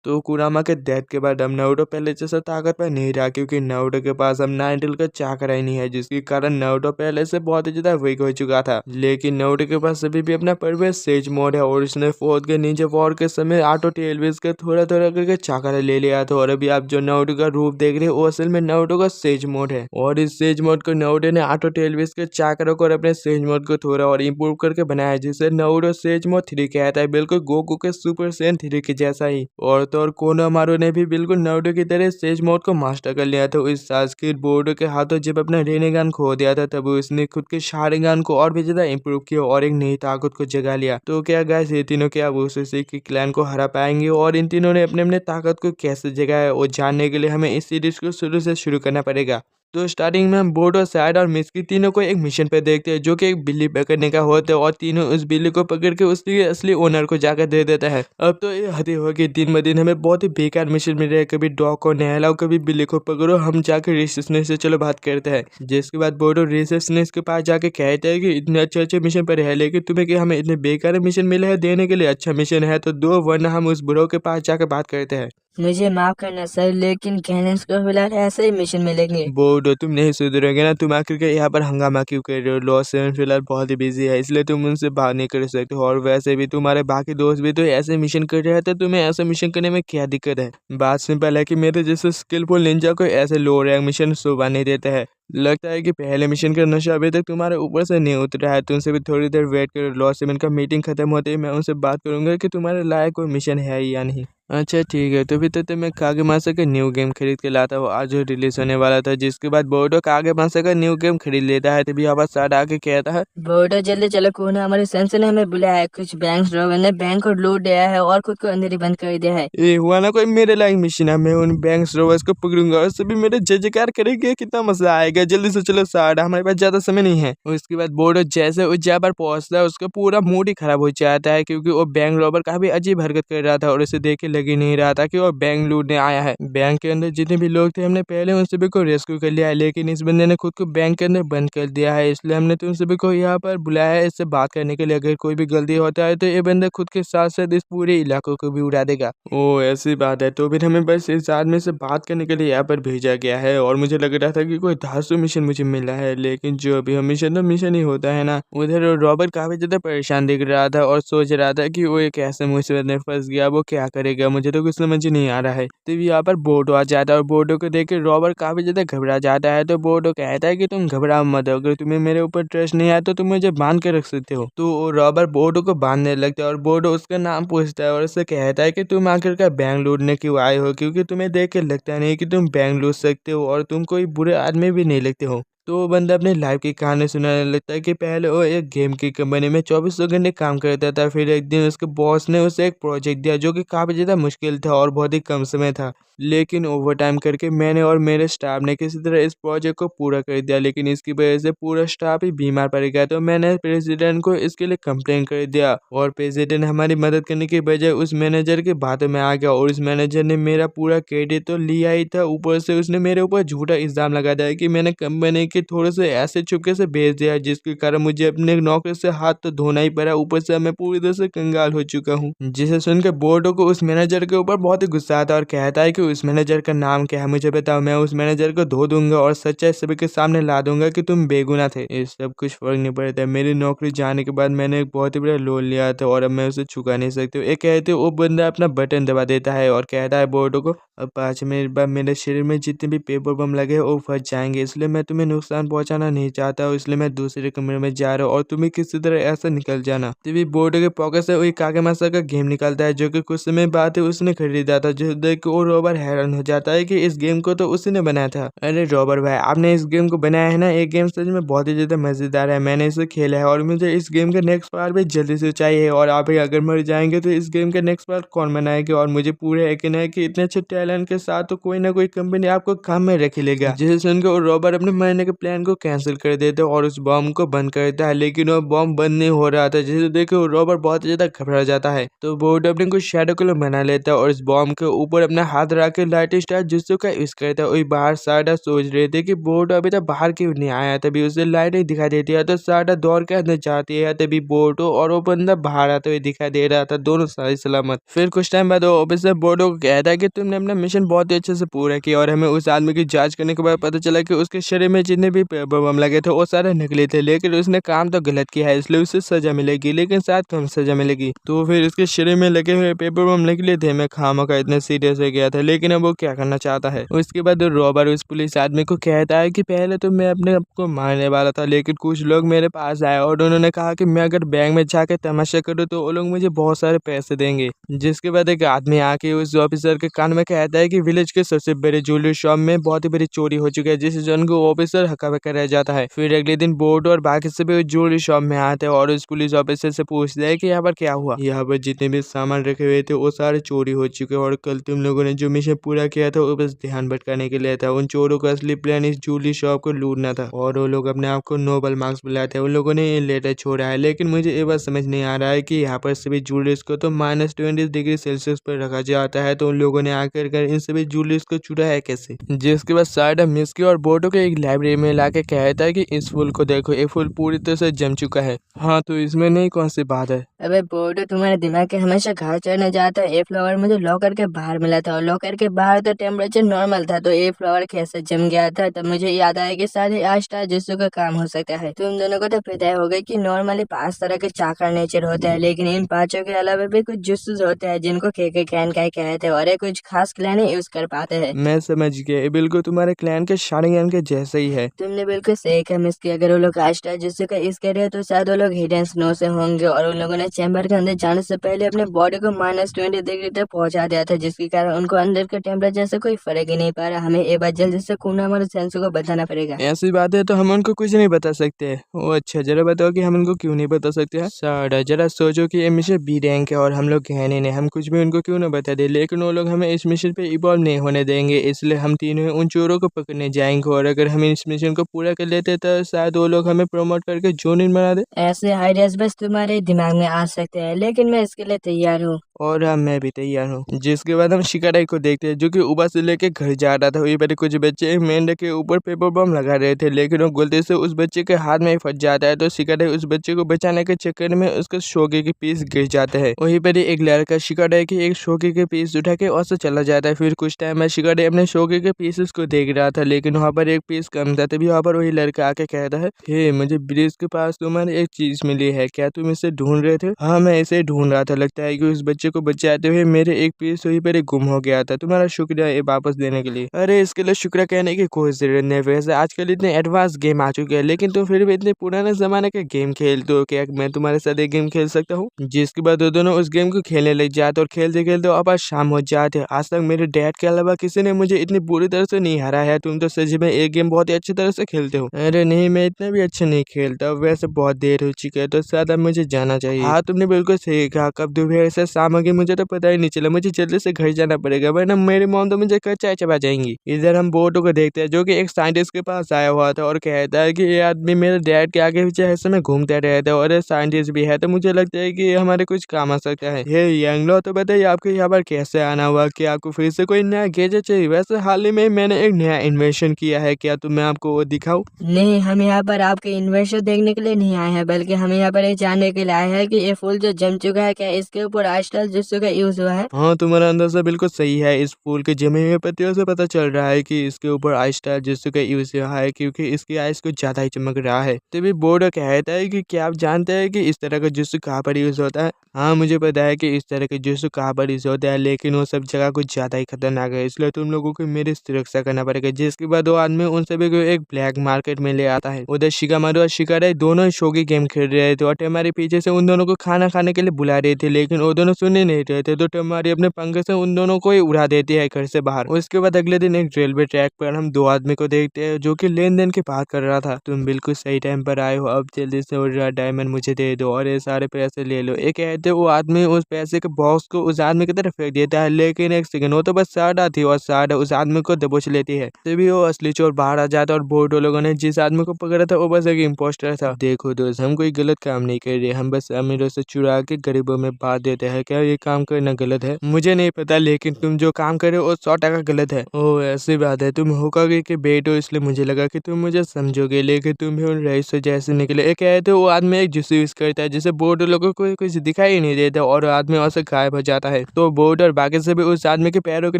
तो कुरामा के डेथ के बाद अब नारुतो पहले जैसा ताकतवर नहीं रहा, क्योंकि नारुतो के पास अब नाइनटेल का चाकरा ही नहीं है, जिसके कारण नारुतो पहले से बहुत ही ज्यादा वीक हो चुका था। लेकिन नारुतो के पास अभी भी अपना परवेश सेज मोड है और उसने फोर्थ के निंजा वॉर के समय ऑटो टेलविज के थोड़ा थोड़ा करके चाकरा ले लिया था। और अभी आप जो नारुतो का रूप देख रहे हो वो असल में नारुतो का सेज मोड है, और इस सेज मोड को नारुतो ने ऑटो टेलविज के चाकरा को और अपने सेज मोड को थोड़ा और इम्प्रूव करके बनाया, जिसे नारुतो सेज मोड 3 कहता है, बिल्कुल गोकू के सुपर सैयन 3 के जैसा ही। और तो और कोनोहामारू ने भी बिल्कुल नारुतो की तरह सेज मोड को मास्टर कर लिया था। इस सास्के बोरुतो के हाथों जब अपना रेनेगान खो दिया था, तब उसने खुद के शारिगान को और भी ज्यादा इम्प्रूव किया और एक नई ताकत को जगा लिया। तो क्या गाइस, ये तीनों क्या उसी की क्लैन को हरा पाएंगे, और इन तीनों ने अपने अपने ताकत को कैसे जगाया वो जानने के लिए हमें इस सीरीज को शुरू से शुरू करना पड़ेगा। तो स्टार्टिंग में हम बोर्डो, सैड और मिस्की तीनों को एक मिशन पे देखते हैं, जो कि एक बिल्ली पकड़ने का होता है, और तीनों उस बिल्ली को पकड़ के उसके असली ओनर को जाकर दे देता है। अब तो ये हद हो गई, दिन ब दिन हमें बहुत ही बेकार मिशन मिल रहे हैं, कभी डॉग को नहलाओ, कभी बिल्ली को पकड़ो। हम जाकर रिसेप्शनिस्ट से चलो बात करते हैं, जिसके बाद बोर्डो रिसेप्शनिस्ट के पास जाके कहते हैं कि इतने अच्छे अच्छे मिशन पर है, लेकिन तुम्हें क्या हमें इतने बेकार मिशन मिले हैं देने के लिए? अच्छा मिशन है तो दो, वरना हम उस बुढ़ो के पास जाकर बात करते हैं। मुझे माफ करना सर, लेकिन कैनेंस को फिलहाल ऐसे ही मिशन मिलेंगे। बोर्डो, तुम नहीं सुधरोगे ना, तुम आखिर के यहाँ पर हंगामा क्यों कर रहे हो? लॉस सेवन फिलहाल बहुत ही बिजी है, इसलिए तुम उनसे बात नहीं कर सकते हो, और वैसे भी तुम्हारे बाकी दोस्त भी तो ऐसे मिशन कर रहे थे, तुम्हें ऐसे मिशन करने में क्या दिक्कत है? बात सिंपल है कि मेरे जैसे स्किलफुल निंजा को ऐसे लो रैंक मिशन शोभा नहीं देता है। लगता है कि पहले मिशन का नशा अभी तक तुम्हारे ऊपर से नहीं उतरा है, तुमसे भी थोड़ी देर वेट करो। लॉस सेवन का मीटिंग खत्म होते ही मैं उनसे बात करूंगा कि तुम्हारे लायक कोई मिशन है या नहीं। अच्छा ठीक है, तो भी तो मैं कागेमाशा का न्यू गेम खरीद के लाता हूँ, आज रिलीज होने वाला था। जिसके बाद बोर्डो कागेमाशा का न्यू गेम खरीद लेता है, तभी आवाज साथ आके कहता है, बोर्डो जल्दी चलो, कोना हमारे सेंसर ने हमें बुलाया है। कुछ बैंक रोबर ने बैंक को लूट दिया है और खुद को अंदर ही बंद कर दिया है। ये हुआ ना कोई मेरे लायक मिशन है, मैं उन बैंक रोवर्स को पकड़ूंगा और सभी मेरे जय जयकार करेंगे, कितना मजा आएगा। जल्दी से चलो साड़ा, हमारे पास ज्यादा समय नहीं है। उसके बाद बोर्डो जैसे उस जगह पर पहुंचता है, उसका पूरा मूड ही खराब हो जाता है, क्योंकि वो बैंक रॉबर काफी अजीब हरकत कर रहा था और उसे देख के लग ही नहीं रहा था कि वो बैंक लूटने आया है। बैंक के अंदर जितने भी लोग थे, हमने पहले उन सभी को रेस्क्यू कर लिया है, लेकिन इस बंदे ने खुद को बैंक के अंदर बंद कर दिया है, इसलिए हमने तुम सभी को यहाँ पर बुलाया है इससे बात करने के लिए। अगर कोई भी गलती होता है तो ये बंदा खुद के साथ साथ इस पूरे इलाकों को भी उड़ा देगा। ओ ऐसी बात है, तो फिर हमें बस इस आदमी से बात करने के लिए यहाँ पर भेजा गया है, और मुझे लग रहा था कि कोई धांसू मिशन मुझे मिला है, लेकिन जो भी मिशन तो मिशन ही होता है ना। उधर रॉबर्ट काफी ज्यादा परेशान दिख रहा था और सोच रहा था कि वो एक ऐसे मुसीबत में फंस गया, वो क्या करेगा, मुझे तो कुछ समझ ही नहीं आ रहा है। तो यहाँ पर बोर्डो आ जाता है, और बोर्डो को देख के रॉबर्ट काफी ज्यादा घबरा जाता है। तो बोर्डो कहता है कि तुम घबराओ मत, अगर तुम्हें मेरे ऊपर ट्रस्ट नहीं आया तो तुम मुझे बांध के रख सकते हो। तो रॉबर्ट बोर्डो को बांधने लगता है, और बोर्डो उसका नाम पूछता है और उससे कहता है कि तुम आखिरकार बैंक लूटने क्यों आए हो, क्योंकि तुम्हें देख के लगता नहीं कि तुम बैंक लूट सकते हो, और तुम कोई बुरे आदमी भी नहीं लगते हो। तो वो बंदा अपने लाइफ की कहानी सुनाने लगता है कि पहले वो एक गेम की कंपनी में 24 घंटे काम करता था। फिर एक दिन उसके बॉस ने उसे एक प्रोजेक्ट दिया जो कि काफी ज्यादा मुश्किल था और बहुत ही कम समय था, लेकिन ओवर टाइम करके मैंने और मेरे स्टाफ ने किसी तरह इस प्रोजेक्ट को पूरा कर दिया। लेकिन इसकी वजह से पूरा स्टाफ ही बीमार पड़ गया, तो मैंने प्रेसिडेंट को इसके लिए कंप्लेन कर दिया, और प्रेसिडेंट हमारी मदद करने के बजाय उस मैनेजर के बातों में आ गया, और उस मैनेजर ने मेरा पूरा क्रेडिट तो लिया ही था, ऊपर से उसने मेरे ऊपर झूठा इल्जाम लगा दिया कि मैंने कंपनी के थोड़े से ऐसे चुपके से भेज दिया, जिसके कारण मुझे अपने नौकरी से हाथ तो धोना ही पड़ा, ऊपर से मैं पूरी तरह से कंगाल हो चुका हूँ। जिसे सुनकर बोर्डो को उस मैनेजर के ऊपर बहुत ही गुस्सा आता है और कहता है कि उस मैनेजर का नाम क्या है, मुझे बताओ, मैं उस मैनेजर को धो दूंगा और सच्चाई सभी के सामने ला दूंगा कि तुम बेगुनाह थे। ये सब कुछ फर्क नहीं पड़ता, मेरी नौकरी जाने के बाद मैंने एक बहुत ही बड़ा लोन लिया था और अब मैं उसे चुका नहीं सकती। ये कहते वो बंदा अपना बटन दबा देता है और कहता है बोर्डो को, अब 5 मिनट बाद मेरे शरीर में जितने भी पेपर बम लगे वो फट जाएंगे, इसलिए मैं तुम्हें नुकसान पहुंचाना नहीं चाहता हूँ, इसलिए मैं दूसरे कमरे में जा रहा हूँ और तुम्हें किसी तरह ऐसा निकल जाना। तभी बोर्डो के पॉकेट से वही कागेमाशा का गेम निकलता है, जो कि कुछ समय बाद ही उसने खरीदा था, जो देख के वो रॉबर हैरान हो जाता है कि इस गेम को तो उसी ने बनाया था। अरे रॉबर भाई, आपने इस गेम को बनाया है ना, ये गेम सच में बहुत ही ज्यादा मजेदार है, मैंने इसे खेला है और मुझे इस गेम का नेक्स्ट पार्ट भी जल्दी से चाहिए, और आप ही अगर मर जाएंगे तो इस गेम का नेक्स्ट पार्ट कौन बनाएगा? और मुझे पूरा यकीन है कि इतने अच्छे टैलेंट के साथ तो कोई ना कोई कंपनी आपको काम में रख लेगा। जिसे सुनकर रॉबर अपने मरने के के प्लान को कैंसिल कर देता है और उस बम को बंद कर देता है, लेकिन वो बम बंद नहीं हो रहा था। जिसे देख के रॉबर्ट बहुत ज्यादा घबरा जाता है। तो बोर्ड अपने को शैडो कलर बना लेता है और इस बम के ऊपर अपना हाथ रख के लाइट स्टार जुस्सो का यूज करता है। वही बाहर सारा सोच रहे थे कि बोर्ड अभी तक बाहर क्यों नहीं आया, तभी उसे लाइट नहीं दिखाई देती है। तो सारा दौड़ के अंदर जाती है, तभी बोर्डो और वो बंदा बाहर आते हुए दिखाई दे रहा था, दोनों सही सलामत। फिर कुछ टाइम बाद वो ऑफिसर बोर्डो को कहता है कि तुमने अपना मिशन बहुत ही अच्छे से पूरा किया और हमें उस आदमी की जांच करने के बाद पता चला कि उसके शरीर में जितने भी पेपर बम लगे थे वो सारे नकली थे, लेकिन उसने काम तो गलत किया है, इसलिए उसे सजा मिलेगी, लेकिन शायद कम सजा मिलेगी। तो फिर उसके शरीर में लगे हुए पेपर बम नकली थे। मैं खामखा इतने सीरियस हो गया था, लेकिन अब वो क्या करना चाहता है। उसके बाद रॉबर्ट उस पुलिस आदमी को कहता है कि पहले तो मैं अपने आप को मारने वाला था, लेकिन कुछ लोग मेरे पास आए और उन्होंने कहा कि मैं अगर बैंक में जाके तमाशा करूँ तो वो लोग मुझे बहुत सारे पैसे देंगे। जिसके बाद एक आदमी आके उस ऑफिसर के कान में कहता है कि विलेज के सबसे बड़े ज्वेलरी शॉप में बहुत ही बड़ी चोरी हो चुकी है, जिसे जन को ऑफिसर हका रह जाता है। फिर अगले दिन बोर्ड और बाकी सभी ज्वेलरी शॉप में आते हैं और उस पुलिस ऑफिसर से पूछते हैं कि यहाँ पर क्या हुआ। यहाँ पर जितने भी सामान रखे हुए थे वो सारे चोरी हो चुके हैं और कल तुम लोगों ने जो मिशन पूरा किया था वो बस ध्यान भटकाने के लिए था। उन चोरों का असली प्लान इस ज्वेलरी शॉप को लूटना था और वो लोग अपने आप को नोबल मार्क्स बुलाते हैं। उन लोगों ने ये लेटर छोड़ा है, लेकिन मुझे ये बात समझ नहीं आ रहा है कि यहाँ पर सभी ज्वेलरीज को तो -20 डिग्री सेल्सियस पर रखा जाता है, तो उन लोगों ने आकर कर इन सभी ज्वेलरीज को चुरा है कैसे। जिसके बाद साइडा मिस्की और बोटो के एक लाइब्रेरी में लाके कहता है कि इस फूल को देखो, ये फूल पूरी तरह से जम चुका है। हाँ तो इसमें नहीं कौन सी बात है। अबे बोर्डो, तुम्हारे दिमाग के हमेशा घर चढ़ने जाता है। ये फ्लावर मुझे लॉकर के बाहर मिला था और लॉकर के बाहर तो टेम्परेचर नॉर्मल था, तो ये फ्लावर कैसे जम गया था। तब मुझे याद आया कि शायद ये आस्था जिसको का काम हो सकता है। तुम दोनों को तो पता हो गई कि नॉर्मली 5 तरह के चाकर नेचर होते हैं, लेकिन इन 5 के अलावा भी कुछ जुस्सुस होते हैं जिनको के कैन का कहते हैं और ये कुछ खास क्लैन ही यूज कर पाते हैं। मैं समझ गया, ये बिल्कुल तुम्हारे क्लैन के शारिंगन के जैसे ही है। तुमने बिल्कुल सही कहा मिस्की। अगर वो लोग आस्था जिसका यूज कर रहे हैं तो शायद वो लोग हिडन स्नो से होंगे और उन लोगों ने चैम्बर के अंदर जाने से पहले अपने बॉडी को -20 डिग्री तक पहुंचा दिया था, जिसके कारण उनको अंदर के टेम्परेचर से कोई फर्क ही नहीं पा रहा। हमें ये बात जल्दी से कुनामारू सेंसो को बताना पड़ेगा। ऐसी बात है तो हम उनको कुछ नहीं बता सकते। ओ अच्छा, जरा बताओ कि हम उनको क्यों नहीं बता सकते हैं। सारा जरा सोचो कि ये मिशन बी रैंक है और हम लोग कहने नहीं, हम कुछ भी उनको क्यों ना बता दे, लेकिन वो लोग हमें इस मिशन पे इवॉल्व नहीं होने देंगे, इसलिए हम तीनों उन चोरों को पकड़ने जाएंगे और अगर हम इस मिशन को पूरा कर लेते तो शायद वो लोग हमें प्रमोट करके जोनिन बना दे। ऐसे आइडियाज बस तुम्हारे दिमाग में आ सकते हैं, लेकिन मैं इसके लिए तैयार हूँ। और हाँ, मैं भी तैयार हूँ। जिसके बाद हम शिकाराई को देखते हैं जो कि उबा से लेके घर जा रहा था। वही पर कुछ बच्चे मेंढक के ऊपर पेपर बम लगा रहे थे, लेकिन वो गलती से उस बच्चे के हाथ में ही फंस जाता है। तो शिकाराई उस बच्चे को बचाने के चक्कर में उसके शोगे के पीस गिर जाते हैं। वहीं पर एक लड़का शिकाराई की एक शोगे के पीस उठा के और से चला जाता है। फिर कुछ टाइम में शिकाराई अपने शोगे के पीसेस को देख रहा था, लेकिन वहाँ पर एक पीस कम था। तभी वहाँ पर वही लड़का आके कहता है, हे मुझे ब्रिज के पास तुम्हारी एक चीज मिली है, क्या तुम इसे ढूंढ रहे थे। हाँ मैं इसे ढूंढ रहा था, लगता है कि उस बच्चे को बचाते हुए मेरे एक पीस वहीं पर गुम हो गया था, तुम्हारा शुक्रिया ये वापस देने के लिए। अरे इसके लिए शुक्रिया कहने की कोई जरूरत नहीं, वैसे आजकल इतने एडवांस गेम आ चुके हैं, लेकिन तुम फिर भी इतने पुराने जमाने के गेम खेलते हो, क्या मैं तुम्हारे साथ एक गेम खेल सकता हूँ। जिसके बाद वो दोनों उस गेम को खेलने लग जाते और खेलते खेलते अब शाम हो जाते। आज तक मेरे डैड के अलावा किसी ने मुझे इतनी बुरी तरह से नहीं हरा है, तुम तो सच में एक गेम बहुत ही अच्छी तरह से खेलते हो। अरे नहीं, मैं इतना भी अच्छा नहीं खेलता, वैसे बहुत देर हो चुकी है तो शायद अब मुझे जाना चाहिए। हाँ तुमने बिल्कुल सही कहा, कब दोपहर से शाम हो गई मुझे तो पता ही नहीं चला। मुझे जल्दी से घर जाना पड़ेगा वरना मेरी मॉम तो मुझे कच्चा चबा जाएंगी। इधर हम बोटो को देखते हैं जो कि एक साइंटिस्ट के पास आया हुआ था और कहता है कि ये आदमी मेरे डैड के आगे पीछे ऐसे में घूमते रहता है और ये साइंटिस्ट भी है, तो मुझे लगता है कि ये हमारे कुछ काम आ सकता है। ये यंगलो, तो बताइए आपको यहाँ पर कैसे आना हुआ, कि आपको फिर से कोई नया गैजेट चाहिए। वैसे हाल ही में मैंने एक नया इन्वेंशन किया है, क्या तो मैं आपको वो दिखाऊं। नहीं, हम यहाँ पर आपके इन्वेंशन देखने के लिए नहीं आए हैं, बल्कि हम यहाँ पर ये जानने के लिए आए हैं कि ये फूल जो जम चुका है क्या इसके ऊपर आजकल जिसका का यूज हुआ है। हाँ तुम्हारा अंदाजा बिल्कुल सही है, इस फूल के जमे हुए पत्तियों से पता चल रहा है कि इसके ऊपर आई स्टार जिसका यूज हुआ है, क्योंकि इसकी आइस कुछ ज्यादा ही चमक रहा है। तभी बोर्ड कहता है कि क्या आप जानते हैं कि इस तरह का जूस कहाँ पर यूज होता है। हाँ मुझे पता है कि इस तरह के जूस कहाँ पर यूज होता है, लेकिन वो सब जगह कुछ ज्यादा ही खतरनाक है, इसलिए तुम लोगों को मेरी सुरक्षा करना पड़ेगा। जिसके बाद वो आदमी उन सभी को एक ब्लैक मार्केट में ले आता है। उधर शिकामारू और शिकाराई दोनों शोगी गेम खेल रहे थे और हमारे पीछे से उन दोनों को खाना खाने के लिए बुला रहे थे, लेकिन वो दोनों सुन सुन ही नहीं रहे थे तो टमारी अपने पंखे से उन दोनों को ही उड़ा देती है घर से बाहर। उसके बाद अगले दिन एक रेलवे ट्रैक पर हम दो आदमी को देखते हैं जो कि लेन देन की बात कर रहा था। तुम बिल्कुल सही टाइम पर आए हो, अब जल्दी से वो डायमंड मुझे दे दो और ये सारे पैसे ले लो। एक कहते वो आदमी उस पैसे के बॉक्स को उस आदमी की तरफ फेंक देता है, लेकिन एक सेकंड वो तो बस साड़ा थी और साड़ा उस आदमी को दबोच लेती है। तभी वो असली चोर बाहर आ जाता है और बोर्डो लोगों ने जिस आदमी को पकड़ा था वो बस एक इम्पोस्टर था। देखो दोस्त, हम कोई गलत काम नहीं कर रहे, हम बस अमीरों से चुरा के गरीबों में बांट देते हैं। क्या ये काम करना गलत है? मुझे नहीं पता, लेकिन तुम जो काम कर रहे हो वो 100% गलत है। ओह ऐसी बात है, तुम होकागे के बेटे हो इसलिए मुझे लगा कि तुम मुझे समझोगे, लेकिन तुम भी उन रईसों जैसे निकले। एक कहते वो आदमी एक जूस यूज करता है जिससे बोर्ड लोगों को कुछ दिखाई नहीं देता और आदमी वहां से गायब हो जाता है। तो बोर्ड और बाकी से भी उस आदमी के पैरों के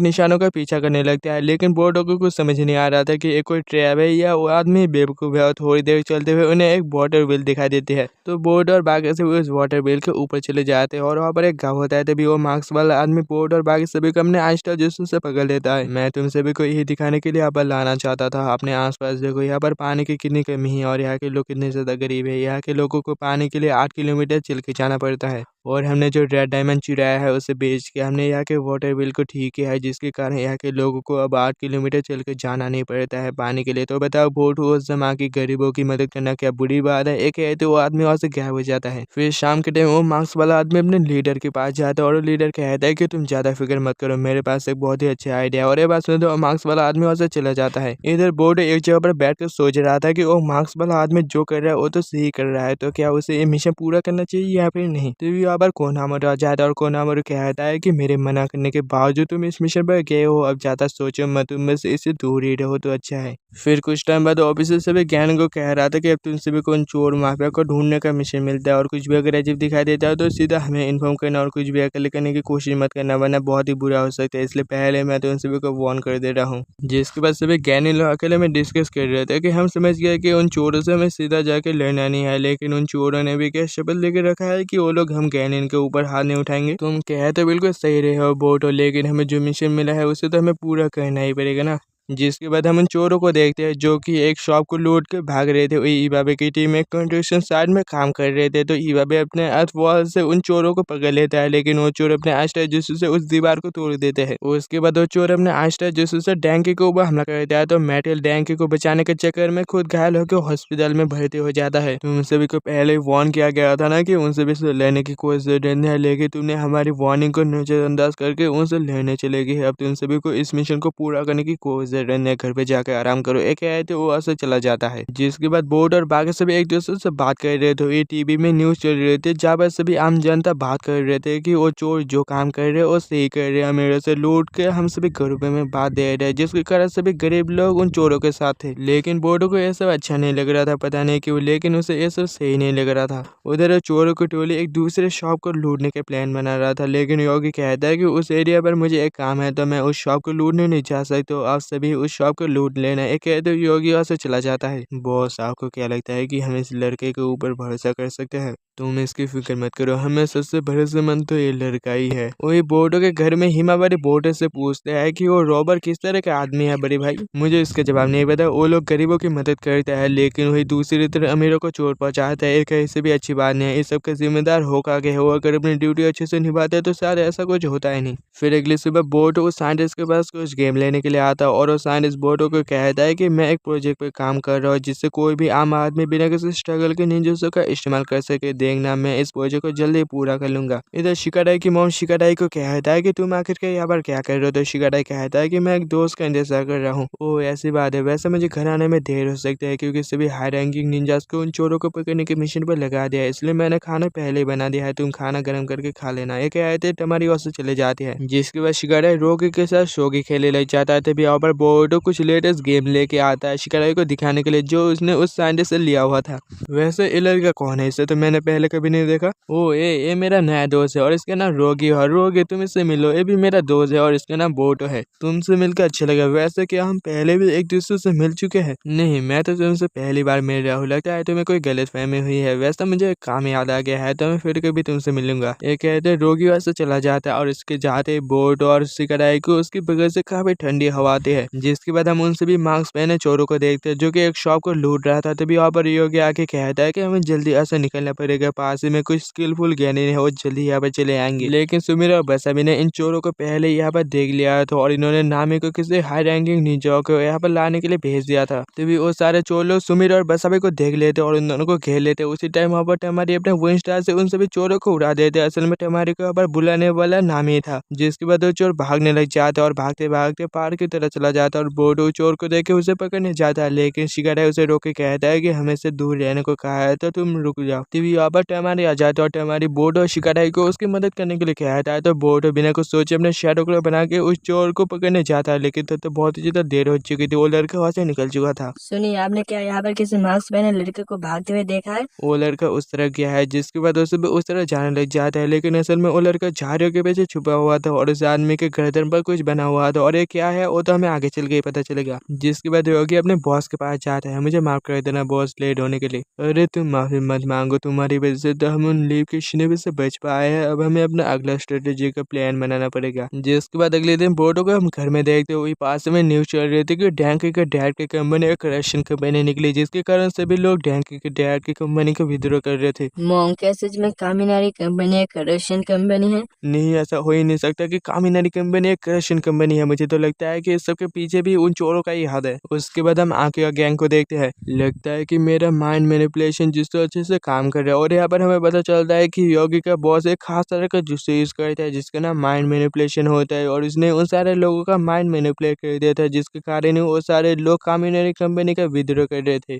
निशानों का पीछा करने लगता है, लेकिन बोर्डो को कुछ समझ नहीं आ रहा था कि ये कोई ट्रैप है या वो आदमी बेवकूफ है। और थोड़ी देर चलते हुए उन्हें एक वाटर व्हील दिखाई देती है, तो बोर्ड और बाकी से भी उस वाटर व्हील के ऊपर चले जाते हैं और वहाँ पर एक गाँव होता है। तभी वो मार्क्स वाला आदमी बोर्ड और बाकी सभी को अपने आइस्टा जूस से पकड़ लेता है। मैं तुम सभी को यही दिखाने के लिए यहाँ पर लाना चाहता था। अपने आसपास देखो, यहाँ पर पानी की कितनी कमी है और यहाँ के लोग कितने ज्यादा गरीब है। यहाँ के लोगों को पानी के लिए 8 किलोमीटर चल के जाना पड़ता है और हमने जो रेड डायमंड चुराया है उसे बेच के हमने यहाँ के वाटर व्हील को ठीक किया है, जिसके कारण यहाँ के लोगों को अब 8 किलोमीटर चल के जाना नहीं पड़ता है पानी के लिए। तो बताओ बोट उस जमा की गरीबों की मदद करना क्या बुरी बात है? एक है तो वो आदमी वहाँ से गायब हो जाता है। फिर शाम के टाइम वो मार्क्स वाला आदमी अपने लीडर के पास जाता है और लीडर कहता है कि तुम ज्यादा फिक्र मत करो, मेरे पास एक बहुत ही अच्छा आइडिया। और ये बात सुन तो मार्क्स वाला आदमी वहाँ से चला जाता है। इधर बोर्ड एक जगह पर बैठ कर सोच रहा था कि वो मार्क्स वाला आदमी जो कर रहा है वो तो सही कर रहा है, तो क्या उसे ये मिशन पूरा करना चाहिए या फिर नहीं। तो यहाँ पर कोनामोटो आ जाता है और कोनामोटो कहता है कि मेरे मना करने के बावजूद तुम इस मिशन पर गए हो, अब ज्यादा सोचो मत, तुम बस इससे दूर ही रहो तो अच्छा है। फिर कुछ टाइम बाद ऑफिसर सभी ज्ञान को कह रहा था कि अब तुम सभी को उन चोर माफिया को ढूंढने का मिशन मिलता है और कुछ भी अगर अजीब दिखाई देता है तो सीधा हमें इन्फॉर्म करना और कुछ भी अकेले करने की कोशिश मत करना, वरना बहुत ही बुरा हो सकता है। इसलिए पहले मैं तो उन सभी को वार्न कर दे रहा हूँ। जिसके बाद सभी ज्ञानी लोग अकेले में डिस्कस कर रहे थे कि हम समझ गए कि उन चोरों से हमें सीधा जाके लड़ना नहीं है, लेकिन उन चोरों ने भी क्या शपथ लेके रखा है कि वो लोग हम ज्ञानी के ऊपर हाथ नहीं उठाएंगे। तुम कह तो बिल्कुल सही रहे हो बोटो, लेकिन हमें जो मिशन मिला है उसे तो हमें पूरा करना ही पड़ेगा ना। जिसके बाद हम उन चोरों को देखते हैं जो कि एक शॉप को लूट कर भाग रहे थे। ईबाबे की टीम एक कंस्ट्रक्शन साइट में काम कर रहे थे, तो ईबाबे अपने अर्थ वॉल से उन चोरों को पकड़ लेता है, लेकिन वो चोर अपने आस्टा जुस्सू से उस दीवार को तोड़ देते हैं। उसके बाद वो चोर अपने आस्टा जुस्सू से डैंकी के ऊपर हमला करता है, तो मेटल डैंकी को बचाने के चक्कर में खुद घायल होकर हॉस्पिटल में भर्ती हो जाता है। तुम सभी को पहले वार्न किया गया था ना कि उनसे भी लेने की कोशिश करनी है, लेकिन तुमने हमारी वार्निंग को नजरअंदाज करके उनसे लेने चले गए। अब तुम सभी को इस मिशन को पूरा करने की कोशिश करनी है, घर पे जाकर आराम करो। एक है तो वो ऐसे चला जाता है। जिसके बाद बोर्ड और बाकी सभी एक दूसरे से बात कर रहे थे। ये टीवी में न्यूज चल रहे थे जहाँ पर सभी आम जनता बात कर रहे थे कि वो चोर जो काम कर रहे हैं वो सही कर रहे हैं, अमीरों से लूट के हम सभी गरीबों में बात दे रहे हैं, जिसके कारण सभी गरीब लोग उन चोरों के साथ थे। लेकिन बोर्ड को ये सब अच्छा नहीं लग रहा था, पता नहीं क्यों, लेकिन उसे ये सब सही नहीं लग रहा था। उधर चोरों की टोली एक दूसरे शॉप को लूटने के प्लान बना रहा था, लेकिन योगी कहता है कि उस एरिया पर मुझे एक काम है तो मैं उस शॉप को लूटने नहीं जा सकता, तो आप सभी उस शॉप को लूट लेना। एक कहते तो योगी वहाँ से चला जाता है। बॉस आपको क्या लगता है कि हम इस लड़के के ऊपर भरोसा कर सकते हैं? तुम इसकी फिक्र मत करो, हमें सबसे भरोसेमंद तो ये लड़का ही है। वही बोर्डो के घर में हिमावरी बोर्डो से पूछते हैं कि वो रॉबर किस तरह का आदमी है बड़े भाई। मुझे इसका जवाब नहीं पता। वो लोग गरीबों की मदद करता है, लेकिन वही दूसरी तरफ अमीरों को चोट पहुंचाता है। एक ऐसे भी अच्छी बात नहीं है, इस सब का जिम्मेदार होकागे हो, अगर अपनी ड्यूटी अच्छे से निभाते तो शायद ऐसा कुछ होता ही नहीं। फिर अगली सुबह बोर्डो उस साइंटिस्ट के पास कुछ गेम लेने के लिए आता है और वो साइंटिस्ट बोर्डो को कहता है कि मैं एक प्रोजेक्ट पे काम कर रहा हूँ जिससे कोई भी आम आदमी बिना किसी स्ट्रगल के निंजाओं का इस्तेमाल कर सके। देखना मैं इस प्रोजेक्ट को जल्दी पूरा कर लूंगा। इधर शिकाडाई की मॉम शिकाडाई को कहता है कि तुम आखिर यहाँ पर क्या कर रहे हो, तो शिकाडाई कहता है कि मैं एक दोस्त का इंतजार कर रहा हूँ। ओ ऐसी बात है, वैसे मुझे घर आने में देर हो सकता है क्योंकि सभी हाई रैंकिंग निंजास को उन चोरों को पकड़ने के मिशन पर लगा दिया है, इसलिए मैंने खाना पहले ही बना दिया है, तुम खाना गर्म करके खा लेना। एक आए थे तुम्हारी ओर से चले जाती है। जिसके बाद शिकाडाई रोगी के साथ शोगी खेले लग जाता है। तभी यहाँ पर बोर्डो कुछ लेटेस्ट गेम लेके आता है शिकाडाई को दिखाने के लिए, जो उसने उस साइंटिस्ट से लिया हुआ था। वैसे ये लड़का कौन है, इसे तो मैंने पहले कभी नहीं देखा। ओ ये मेरा नया दोस्त है और इसका नाम रोगी है। रोगी तुम इससे मिलो, ये भी मेरा दोस्त है और इसका नाम बोटो है। तुमसे मिलकर अच्छा लगा। वैसे क्या हम पहले भी एक दूसरे से मिल चुके हैं? नहीं, मैं तो तुमसे पहली बार मिल रहा हूँ, लगता है तुम्हें कोई गलत फहमी हुई है। वैसे मुझे एक काम याद आ गया है, तो मैं फिर कभी तुमसे मिलूंगा। ये कहते रोगी वैसे चला जाता है और इसके जाते बोटो और शिकाडाई को उसकी बगल से काफी ठंडी हवा आती है। जिसके बाद हम उन सभी मास्क पहने चोरों को देखते हैं जो कि एक शॉप को लूट रहा था। तभी वहाँ पर योगी आके कहता है कि हमें जल्दी ऐसे निकलना पड़ेगा के पास ही में कुछ स्किलफुल ज्ञानी है, वो जल्दी यहाँ पर चले आएंगे। लेकिन सुमिर और बसाबी ने इन चोरों को पहले यहाँ पर देख लिया था और इन्होंने नामी को किसी हाई रैंकिंग निंजा को यहाँ पर लाने के लिए भेज दिया था। तभी वो सारे चोर लोग सुमिर और बसाबी को देख लेते और उन दोनों को घेर लेते। उसी टाइम वहाँ पर टेमारी अपने विंड स्टार से उन सभी चोरों को उड़ा देते। असल में टेमारी को यहाँ पर बुलाने वाला नामी था, जिसके बाद वो चोर भागने लग जाते और भागते भागते पहाड़ की तरफ चला जाता और बोडो चोर को देख के उसे पकड़ने जाता है, लेकिन शिकारा उसे रोक के कहता है कि हमें से दूर रहने को कहा है तो तुम रुक जाओ। तभी यहाँ पर टेमारी आ जाता है और टेमारी बोडो और शिकारा को उसकी मदद करने के लिए कहता है। तो बोडो बिना कुछ सोचे अपने शैडो क्लॉ बना के उस चोर को पकड़ने जाता है, लेकिन तब तो बहुत ही ज्यादा देर हो चुकी थी, वो लड़का वहां से निकल चुका था। सुनिए, आपने क्या यहाँ पर किसी मास्क पहने लड़के को भागते हुए देखा है? वो लड़का उस तरह गया है, जिसके बाद उसे भी उस तरह जाने लग जाता है, लेकिन असल में वो लड़का झाड़ियों के पीछे छुपा हुआ था और उस आदमी के गर्दन पर कुछ बना हुआ था और ये क्या है वो तो हमें आगे चल के ही पता चलेगा। जिसके बाद योगी अपने बॉस के पास जाता है, मुझे माफ कर देना बॉस लेट होने के लिए। अरे तुम माफी मत मांगो, तुम्हारी वजह से तो हम उन लीव के शिनबी से बच पाए हैं। अब हमें अपना अगला स्ट्रेटेजी का प्लान बनाना पड़ेगा। जिसके बाद अगले दिन बोटो को हम घर में देखते हुए पास में न्यूज चल रही थी कि डैंकी के डैड की कंपनी एक रशियन कंपनी निकली, जिसके कारण सभी लोग डैंकी के डैड की कंपनी का विद्रोह कर रहे थे। मॉन्क, क्या सच में कामिनारी कंपनी एक रशियन कंपनी है? नहीं, ऐसा हो ही नहीं सकता कि कामिनारी कंपनी एक रशियन कंपनी है। मुझे तो लगता है कि इस सब के पीछे भी उन चोरों का ही हाथ है। उसके बाद हम आके गैंग को देखते हैं। लगता है कि मेरा माइंड मैनिपुलेशन जिस तो अच्छे से काम कर रहा है और यहाँ पर हमें पता चलता है कि योगी का बॉस एक खास तरह का जुस्सा यूज करता है, जिसका नाम माइंड मैनिपुलेशन होता है और उसने उन सारे लोगों का माइंड मैनिपुलेट कर दिया था, जिसके कारण वो सारे लोग कामिनारी कंपनी का विद्रोह कर रहे थे।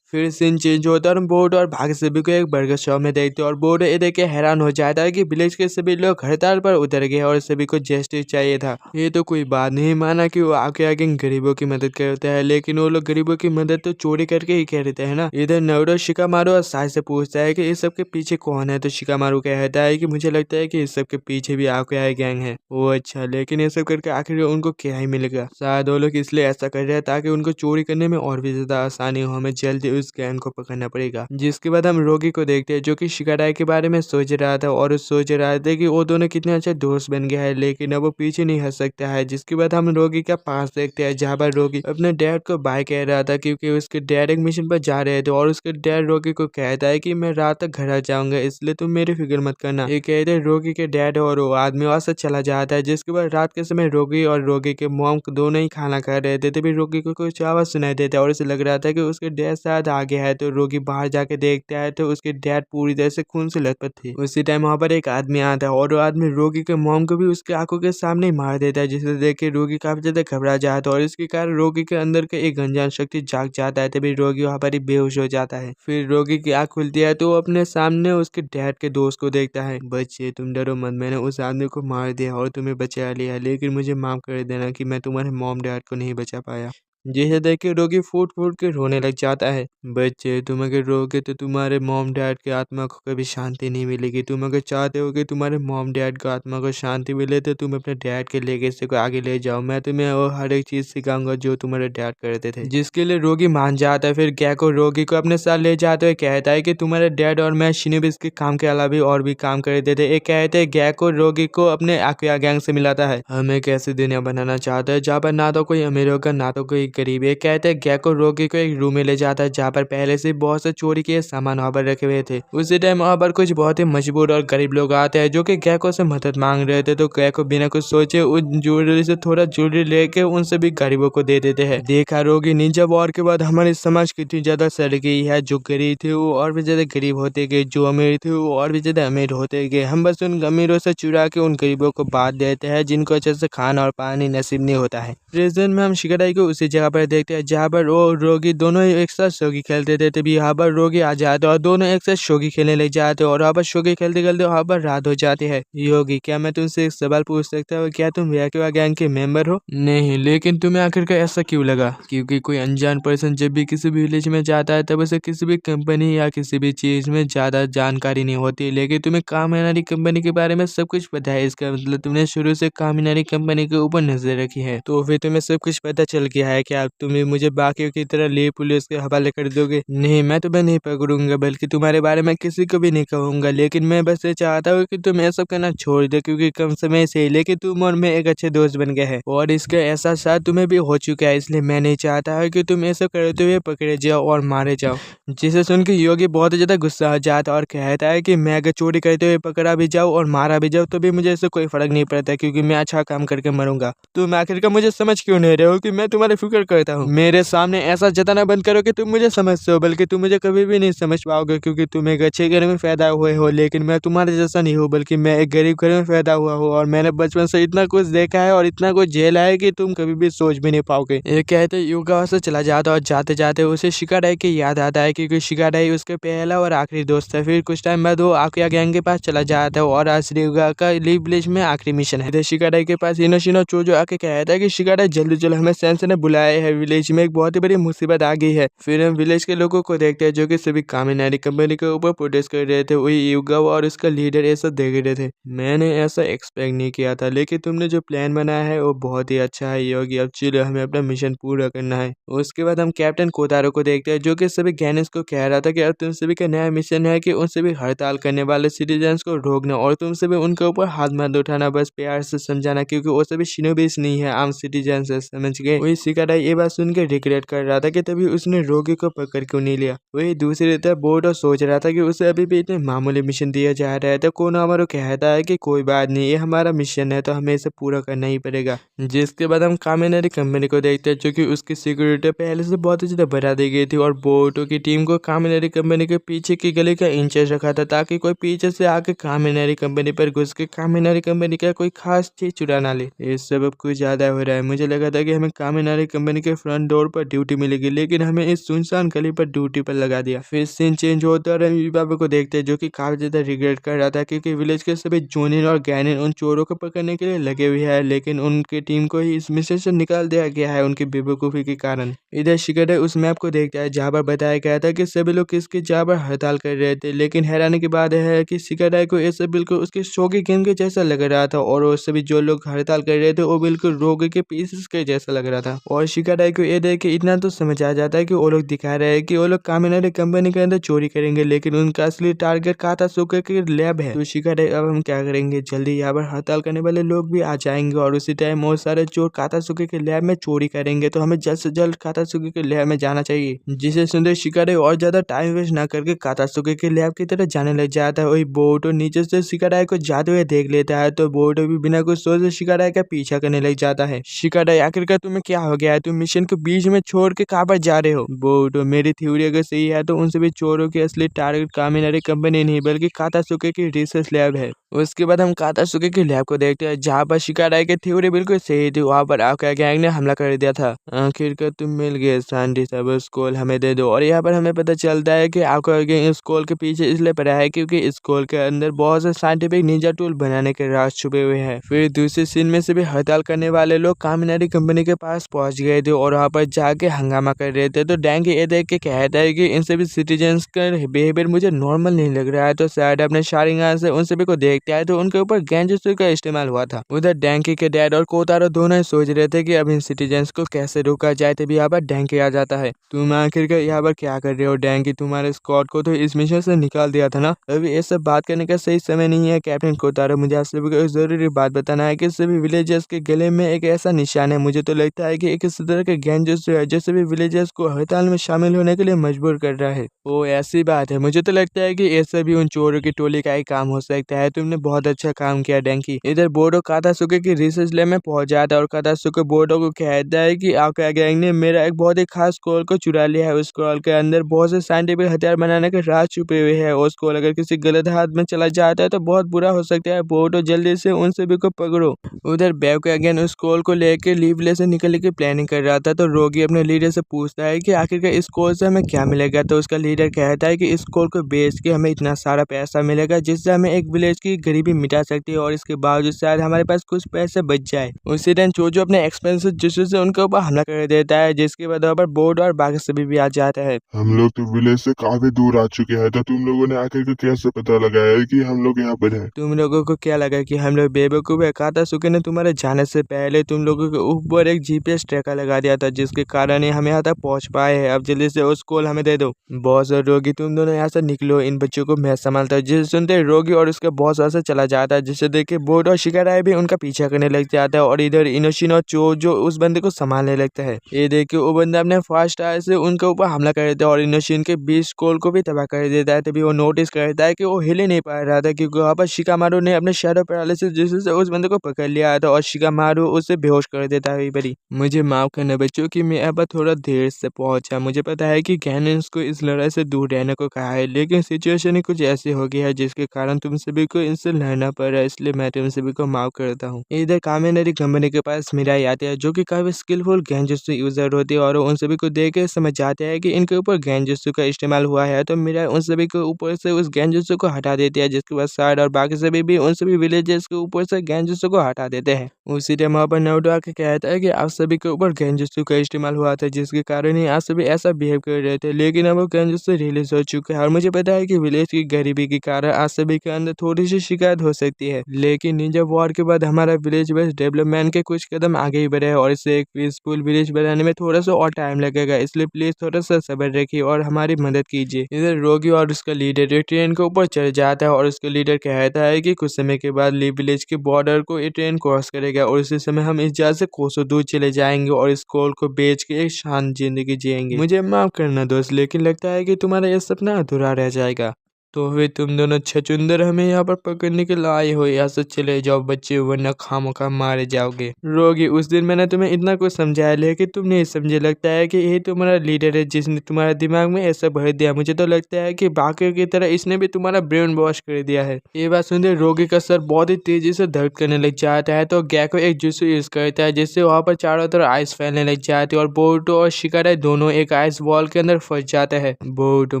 फिर सीन चेंज होता है और बोर्ड और भाग सभी को एक बर्गर शॉप में देखते हैं और बोर्ड ये देख के हैरान हो जाता है कि विलेज के सभी लोग हड़ताल पर उतर गए और सभी को जस्टिस चाहिए था। ये तो कोई बात नहीं माना कि वो आगे आगे गरीबों की मदद करता है, लेकिन वो लोग गरीबों की मदद तो चोरी करके ही कह देते हैं ना। इधर नवरो शिकामारू और साई से पूछता है कि इस सब के पीछे कौन है, तो शिकामारू कहता है कि मुझे लगता है कि इस सब के पीछे भी आगे गैंग है। वो अच्छा, लेकिन ये सब करके आखिर उनको क्या ही मिलेगा? शायद वो लोग इसलिए ऐसा कर रहे हैं ताकि उनको चोरी करने में और भी ज्यादा आसानी हो। हमें जल्दी उस गैंग को पकड़ना पड़ेगा। जिसके बाद हम रोगी को देखते हैं, जो कि शिकाराई के बारे में सोच रहा था और सोच रहा था कि वो दोनों कितने अच्छे दोस्त बन गया है, लेकिन अब वो पीछे नहीं हट सकता है। जिसके बाद हम रोगी का पास देखते हैं, जहाँ पर रोगी अपने डैड को बाय कह रहा था, क्योंकि उसके डैड एक मिशन पर जा रहे थे और उसके डैड रोगी को कहता है कि मैं रात तक घर आ जाऊंगा, इसलिए तुम मेरी फिक्र मत करना। ये कहते हैं रोगी के डैड और वो आदमी वहां से चला जाता है। जिसके बाद रात के समय रोगी और रोगी के मॉम दोनों ही खाना खा रहे थे, तभी रोगी को कुछ आवाज सुनाई देता है और उसे लग रहा था कि उसके डैड शायद आ गया है। तो रोगी बाहर जाके देखता है तो उसके डैड पूरी तरह से खून से लथपथ थे। उसी टाइम वहां पर एक आदमी आता है और वो आदमी रोगी के मॉम को भी उसकी आंखों के सामने ही मार देता है, जिसे देख के रोगी काफी ज्यादा घबरा जाता है और इसके कारण रोगी के अंदर का एक अनजान शक्ति जाग जाता है। तभी रोगी वहां पर ही बेहोश हो जाता है। फिर रोगी की आंख खुलती है तो वो अपने सामने उसके डैड के दोस्त को देखता है। बच्चे तुम डरो मत, मैंने उस आदमी को मार दिया और तुम्हें बचा लिया, लेकिन मुझे माफ कर देना कि मैं तुम्हारे मॉम डैड को नहीं बचा पाया। जिसे देख के रोगी फूट फूट के रोने लग जाता है। बच्चे तुम अगर रोगे तो तुम्हारे मॉम डैड की आत्मा को कभी शांति नहीं मिलेगी। तुम अगर चाहते हो कि तुम्हारे मॉम डैड की आत्मा को शांति मिले तो तुम अपने डैड के लेगेसी को आगे ले जाओ। मैं तुम्हें वो हर एक चीज सिखाऊंगा जो तुम्हारे डैड करते थे। जिसके लिए रोगी मान जाता है। फिर गैको रोगी को अपने साथ ले जाते हुए कहता है कि तुम्हारे डैड और मैं शिनोबी के काम के अलावा भी और भी काम करते थे। एक कहते हैं गैको रोगी को अपने आकुया गैंग से मिलाता है। हमें कैसी दुनिया बनाना चाहता है जहाँ पर ना तो कोई अमीर होगा ना तो कोई गरीब। ये कहते हैं गैको रोगी को एक रूम में ले जाता है जहाँ पर पहले से बहुत से चोरी के सामान वहाँ पर रखे हुए थे। उसी टाइम वहाँ पर कुछ बहुत ही मजबूर और गरीब लोग आते हैं जो कि गैको से मदद मांग रहे थे। तो गैको बिना कुछ सोचे उन ज्वेलरी से थोड़ा ज्वेलरी लेके उन सभी गरीबों को दे देते हैं। देखा रोगी निंजा वॉर के बाद हमारी समाज कितनी ज्यादा सड़ गई है। जो गरीब थे वो और भी ज्यादा गरीब होते गए, जो अमीर थे वो और भी ज्यादा अमीर होते गए। हम बस उन अमीरों से चुरा के उन गरीबों को बांट देते हैं जिनको अच्छे से खाना और पानी नसीब नहीं होता है। प्रेजेंट में हम शिकाराई को उसी जगह पर देखते हैं जहाँ पर वो रोगी दोनों एक साथ शोगी खेलते थे। तभी यहाँ पर रोगी आ जाते और दोनों एक साथ शोगी खेलने लग जाते और वहाँ पर शोगी खेलते खेलते वहाँ पर रात हो जाती है। योगी, क्या मैं तुमसे एक सवाल पूछ सकता हूँ? क्या तुम याकुआ गैंग के मेंबर हो? नहीं, लेकिन तुम्हें आखिरकार ऐसा क्यों लगा? क्योंकि कोई अनजान पर्सन जब भी किसी भी विलेज में जाता है तब उसे किसी भी कंपनी या किसी भी चीज में ज्यादा जानकारी नहीं होती, लेकिन तुम्हें कामिनारी कंपनी के बारे में सब कुछ पता है। इसका मतलब तुमने शुरू से कामिनारी कंपनी के ऊपर नजर रखी है। तो फिर तुम्हें सब कुछ पता चल गया है क्या? तुम भी मुझे बाकियों की तरह ले पुलिस के हवाले कर दोगे? नहीं, मैं तुम्हें नहीं पकड़ूंगा, बल्कि तुम्हारे बारे में किसी को भी नहीं कहूंगा। लेकिन मैं बस ये चाहता हूँ कि तुम ये सब करना छोड़ दो, क्योंकि कम समय से ही लेके तुम और मैं एक अच्छे दोस्त बन गए हैं और इसका एहसास शायद तुम्हें भी हो चुका है। इसलिए मैं नहीं चाहता है कि तुम ऐसा करते हुए पकड़े जाओ और मारे जाओ। जिसे सुन के योगी बहुत ही ज्यादा गुस्सा आ जाता और कहता है कि मैं अगर चोरी करते हुए पकड़ा भी जाऊँ और मारा भी जाऊँ तो भी मुझे इससे कोई फर्क नहीं पड़ता, क्योंकि मैं अच्छा काम करके मरूंगा। तुम आखिरकार मुझे समझ क्यों नहीं रहे हो कि मैं तुम्हारी फिक्र करता हूँ? मेरे सामने ऐसा जताना बंद करो कि तुम मुझे समझते हो, बल्कि तुम मुझे कभी भी नहीं समझ पाओगे, क्योंकि तुम एक अच्छे घर में पैदा हुए हो। लेकिन मैं तुम्हारे जैसा नहीं हूँ, बल्कि मैं एक गरीब घर में पैदा हुआ हूँ और मैंने बचपन से इतना कुछ देखा है और इतना कुछ झेला है कि तुम कभी भी सोच भी नहीं पाओगे। ये कहते युगा वहाँ से चला जाता और जाते जाते उसे शिकाराई की याद आता है, क्योंकि शिकाराई उसका पहला और आखिरी दोस्त है। फिर कुछ टाइम बाद वो आकिया गैंग के पास चला जाता है और आज युगा का लीव विलेज में आखिरी मिशन है। शिकाराई के पास इनोशिनो चोजो आके कहता है कि शिकाराई जल्दी चलो, हमें सेंसर ने बुलाया है, विलेज में एक बहुत ही बड़ी मुसीबत आ गई है। फिर हम विलेज के लोगों को देखते हैं जो कि सभी कामिनारी कंपनी के ऊपर प्रोटेस्ट कर रहे थे। वही युगा और उसका लीडर ऐसा देख रहे थे। मैंने ऐसा एक्सपेक्ट नहीं किया था, लेकिन तुमने जो प्लान बनाया है वो बहुत ही अच्छा है योगी। अब चलो, हमें अपना मिशन पूरा करना है। उसके बाद हम कैप्टन कोतारो को देखते हैं जो कि सभी गैनेस को कह रहा था कि अब तुम सभी का नया मिशन है कि उन सभी हड़ताल करने वाले सिटीजन्स को रोकना और तुम सभी उनके ऊपर हाथ मत उठाना, बस प्यार से समझाना, क्योंकि वो सभी शिनोबीस नहीं है, आम सिटीजन्स है, समझ गए? वही शिकाराई ये बात सुन के रिग्रेट कर रहा था कि तभी उसने रोगी को पकड़ क्यों नहीं लिया। वही दूसरी तरफ बोर्डो सोच रहा था कि उसे अभी भी इतने मामूली मिशन दिया जा रहा है, तो कोनोहामारू कहता है कि कोई बात नहीं, ये हमारा मिशन है तो हमें इसे पूरा करना ही पड़ेगा। जिसके बाद हम कामिनारी कंपनी को देखते हैं जो कि उसकी सिक्योरिटी पहले से बहुत ही ज्यादा बढ़ा दी गई थी और बोर्डो की टीम को कामिनारी कंपनी के पीछे की गली का इंचार्ज रखा था, ताकि कोई पीछे से आके कामिनारी कंपनी पर घुस के कामिनारी कंपनी का कोई खास चीज चुरा ना ले। इस सब कुछ ज्यादा हो रहा है। मुझे लगा था कि हमें कामिनारी कंपनी के फ्रंट डोर पर ड्यूटी मिलेगी, लेकिन हमें इस सुनसान गली पर ड्यूटी पर लगा दिया। फिर सीन चेंज होता है और हम बाबा को देखते हैं जो कि काफी ज्यादा रिग्रेट कर रहा था, क्योंकि विलेज के सभी जोनिन और गैनिन उन चोरों को पकड़ने के लिए लगे हुए हैं, लेकिन उनकी टीम को ही इस मिशन से निकाल दिया गया है उनकी बेवकूफी के कारण। इधर शिकाराई उस मैप को देखता है जहाँ पर बताया गया था कि सभी लोग किसके जहाँ पर हड़ताल कर रहे थे, लेकिन हैरानी की बात है कि शिकाराई को ऐसा बिल्कुल उसके शोगी गेम के जैसा लग रहा था और वो सभी जो लोग हड़ताल कर रहे थे वो बिल्कुल रोगी के पीसेस के जैसा लग रहा था। और शिकाराई को ये देख के इतना तो समझ आ जाता है कि वो लोग दिखा रहे हैं कि वो लोग कामिनारी कंपनी के अंदर चोरी करेंगे, लेकिन उनका असली टारगेट कातासुके के लैब है। तो शिकाराई अब हम क्या करेंगे, जल्दी यहाँ पर हड़ताल करने वाले लोग भी आ जाएंगे और उसी टाइम बहुत सारे चोर कातासुके के लैब में चोरी करेंगे, तो हमें जल्द से जल्द कातासुके के लैब में जाना चाहिए। जिसे सुनते शिकाराई और ज्यादा टाइम वेस्ट ना करके कातासुके के लैब की तरफ जाने लग जाता है। वही बोर्डो नीचे से शिकाराई को जाते हुए देख लेता है, तो बोर्डो भी बिना कुछ सोचे शिकाराई का पीछा करने लग जाता है। शिकाराई आखिरकार तुम्हें क्या हो गया है, तुम मिशन को बीच में छोड़ के कहाँ पर जा रहे हो? बोर्डो, मेरी थ्योरी अगर सही है तो उन सभी चोरों के असली टारगेट कामिनारी कंपनी नहीं बल्कि कातासुके की रिसर्च लैब है। उसके बाद हम कातासुके की लैब को देखते हैं जहाँ पर शिकाराई की थ्योरी बिल्कुल सही थी, वहाँ पर आकिया गैंग ने हमला कर दिया था। आखिरकार तुम मिल गए शांति सब, स्कूल हमें दे दो। और यहाँ पर हमें पता चलता है कि आकिया गैंग स्कूल के पीछे इसलिए पड़ा है क्योंकि स्कूल के अंदर बहुत से साइंटिफिक निंजा टूल बनाने के राज छुपे हुए हैं। फिर दूसरे सीन में से भी हड़ताल करने वाले लोग कामिनारी कंपनी के पास पहुंच गए थे और वहाँ पर जाके हंगामा कर रहे थे। तो डैंग ये देख के कहता है कि इन सभी सिटीजन्स का बिहेवियर मुझे नॉर्मल नहीं लग रहा है, तो शायद अपने शारिंगान से उन सभी को देखते हैं तो उनके ऊपर गेंजुत्सु का इस्तेमाल हुआ था। उधर डैंकी के डैड और कोतारो दोनों ही सोच रहे थे कि अब इन सिटीजन्स को कैसे रोका जाए, तभी यहाँ पर डैंकी आ जाता है। तुम आखिरकार यहाँ पर क्या कर रहे हो डैंकी? तुम्हारे स्क्वाड को तो इस मिशन से निकाल दिया था ना, अभी ये सब बात करने का सही समय नहीं है। कैप्टन कोतारो, मुझे आप सभी को एक जरूरी बात बताना है कि सभी विलेजर्स के गले में एक ऐसा निशान है, मुझे तो लगता है कि एक इस तरह के गेंजुत्सु है जो सभी विलेजर्स को हड़ताल में शामिल होने के लिए मजबूर कर रहा है। ओ ऐसी बात है, मुझे तो लगता है कि ये सभी उन चोरों की टोली का ही काम हो सकता है। तुमने बहुत अच्छा काम किया डैंकी। इधर बोर्डो कातासुके की रिसर्च लैब में पहुंच जाता है और कातासुके बोर्डो को कहता है कि आकिया गैंग ने मेरा एक बहुत ही खास स्क्रॉल को चुरा लिया है। उस स्क्रॉल के अंदर बहुत से साइंटिफिक हथियार बनाने के राज छुपे हुए हैं और स्क्रॉल अगर किसी गलत हाथ में चला जाता है तो बहुत बुरा हो सकता है। बोर्डो, जल्दी से उन सभी को पकड़ो। उधर बेवका अगेन उस स्क्रॉल को लेकर लीवले से निकलने की प्लानिंग कर रहा था, तो रोगी अपने लीडर से पूछता है कि आखिरकार इस स्क्रॉल से हमें क्या मिलेगा। तो उसका लीडर कहता है कि इस स्क्रॉल को बेच के हमें इतना सारा पैसा मिलेगा जिससे हमें एक विलेज की गरीबी मिटा सकती है और इसके बावजूद शायद हमारे पास कुछ पैसे बच जाए। उसी दिन चोजो अपने एक्सपेंसिव जुस्सु से उनके ऊपर हमला कर देता है, जिसके बाद वहाँ पर बोर्ड और बाकी सभी भी आ जाता है। हम लोग तो विलेज से काफी दूर आ चुके हैं, तो तुम लोगों ने आखिर कैसे पता लगाया कि हम लोग यहाँ पर हैं? तुम लोगों को क्या लगा कि हम लोग बेवकूफ है? कातासुके ने तुम्हारे जाने से पहले तुम लोगों रोगी के ऊपर एक जीपीएस ट्रैकर लगा दिया था, जिसके कारण ही हम यहाँ तक पहुँच पाए हैं। अब जल्दी से उस कॉल हमें दे दो। बॉस और रोगी तुम दोनों यहाँ से निकलो, इन बच्चों को मैं संभालता हूँ। जिसे सुनते रोगी और उसका बॉस वहाँ से चला जाता है, जिसे देख के बोर्ड और शिकाराई भी उनका पीछा करने लग जाता है और इधर इनोशिन और चो जो उस बंदे को संभालने लगता है। ये देख के वो बंदा अपने फास्ट आय से उनके ऊपर हमला कर देता है और इनोशिन के 20 कॉल को भी तबाह कर देता है। तभी वो नोटिस करता है कि वो हिल ही नहीं पा रहा था, क्योंकि वहाँ पर शिकामारू ने अपने शैडो पैरालिसिस जिससे उस बंदे को पकड़ लिया था और शिकामारू उसे बेहोश कर देता है। बड़ी मुझे माफ करना बच्चों कि मैं अब थोड़ा देर से पहुंचा। मुझे पता है कि गैनेंस को इस लड़ाई से दूर रहने को कहा है, लेकिन सिचुएशन ही कुछ ऐसी हो गई है जिसके कारण तुम सभी को इनसे लड़ना पड़ रहा है, इसलिए मैं तुम सभी को माफ करता हूँ। इधर कामिनरी कंपनी के पास मिराई आती है, जो कि काफी स्किलफुल गेंजुत्सु यूजर होती है और उन सभी को देख के समझ जाते हैं कि इनके ऊपर गेंजुत्सु का इस्तेमाल हुआ है। तो मिराई उन सभी के ऊपर से उस गेंजुत्सु को हटा देती है, जिसके बाद साइड और बाकी सभी भी उन सभी विलेजेस के ऊपर से गेंजुत्सु को हटा देते हैं। उसी टाइम वहाँ पर नारुतो आके कहता है कि आप सभी के ऊपर गेंजुत्सु का इस्तेमाल हुआ था, जिसके कारण ही आप सभी ऐसा बिहेव कर रहे थे, लेकिन अब वो गेंजुत्सु रिलीज हो चुका है और मुझे पता है कि विलेज की गरीबी के कारण आप सभी के अंदर थोड़ी सी शिकायत हो सकती है, लेकिन निंजा वॉर के बाद हमारा विलेज बेस्ड डेवलपमेंट के कुछ कदम आगे ही बढ़े और इसे एक पीसफुल विलेज बनाने में थोड़ा सा और टाइम लगेगा, इसलिए प्लीज थोड़ा सा सब्र रखिए और हमारी मदद कीजिए। इधर रोगी और उसका लीडर ट्रेन के ऊपर चढ़ जाता है और उसका लीडर कहता है कि कुछ समय के बाद ली विलेज के बॉर्डर को ये ट्रेन क्रॉस करेगा और उसी समय हम इस जगह से कोसों दूर चले जाएंगे और इस कोल को बेच के एक शांत जिंदगी जिएंगे। मुझे माफ करना दोस्त, लेकिन लगता है कि तुम्हारा यह सपना अधूरा रह जाएगा। तो फिर तुम दोनों छचुंदर हमें यहाँ पर पकड़ने के लिए आए हो, यहाँ से चले जाओ बच्चे, वरना खामोखा मारे जाओगे। रोगी उस दिन मैंने तुम्हें इतना कुछ समझाया, लेकिन तुम नहीं समझे। लगता है कि यही तुम्हारा लीडर है जिसने तुम्हारे दिमाग में ऐसा भर दिया। मुझे तो लगता है कि बाकी की तरह इसने भी तुम्हारा ब्रेन वॉश कर दिया है। ये बात सुनते रोगी का सर बहुत ही तेजी से दर्द करने लग जाता है, तो गैको एक जुत्सु यूज करता है, जिससे वहाँ पर चारों तरफ आइस फैलने लग जाती है और बोरुतो और शिकाराई दोनों एक आइस वॉल के अंदर फंस जाते हैं। बोरुतो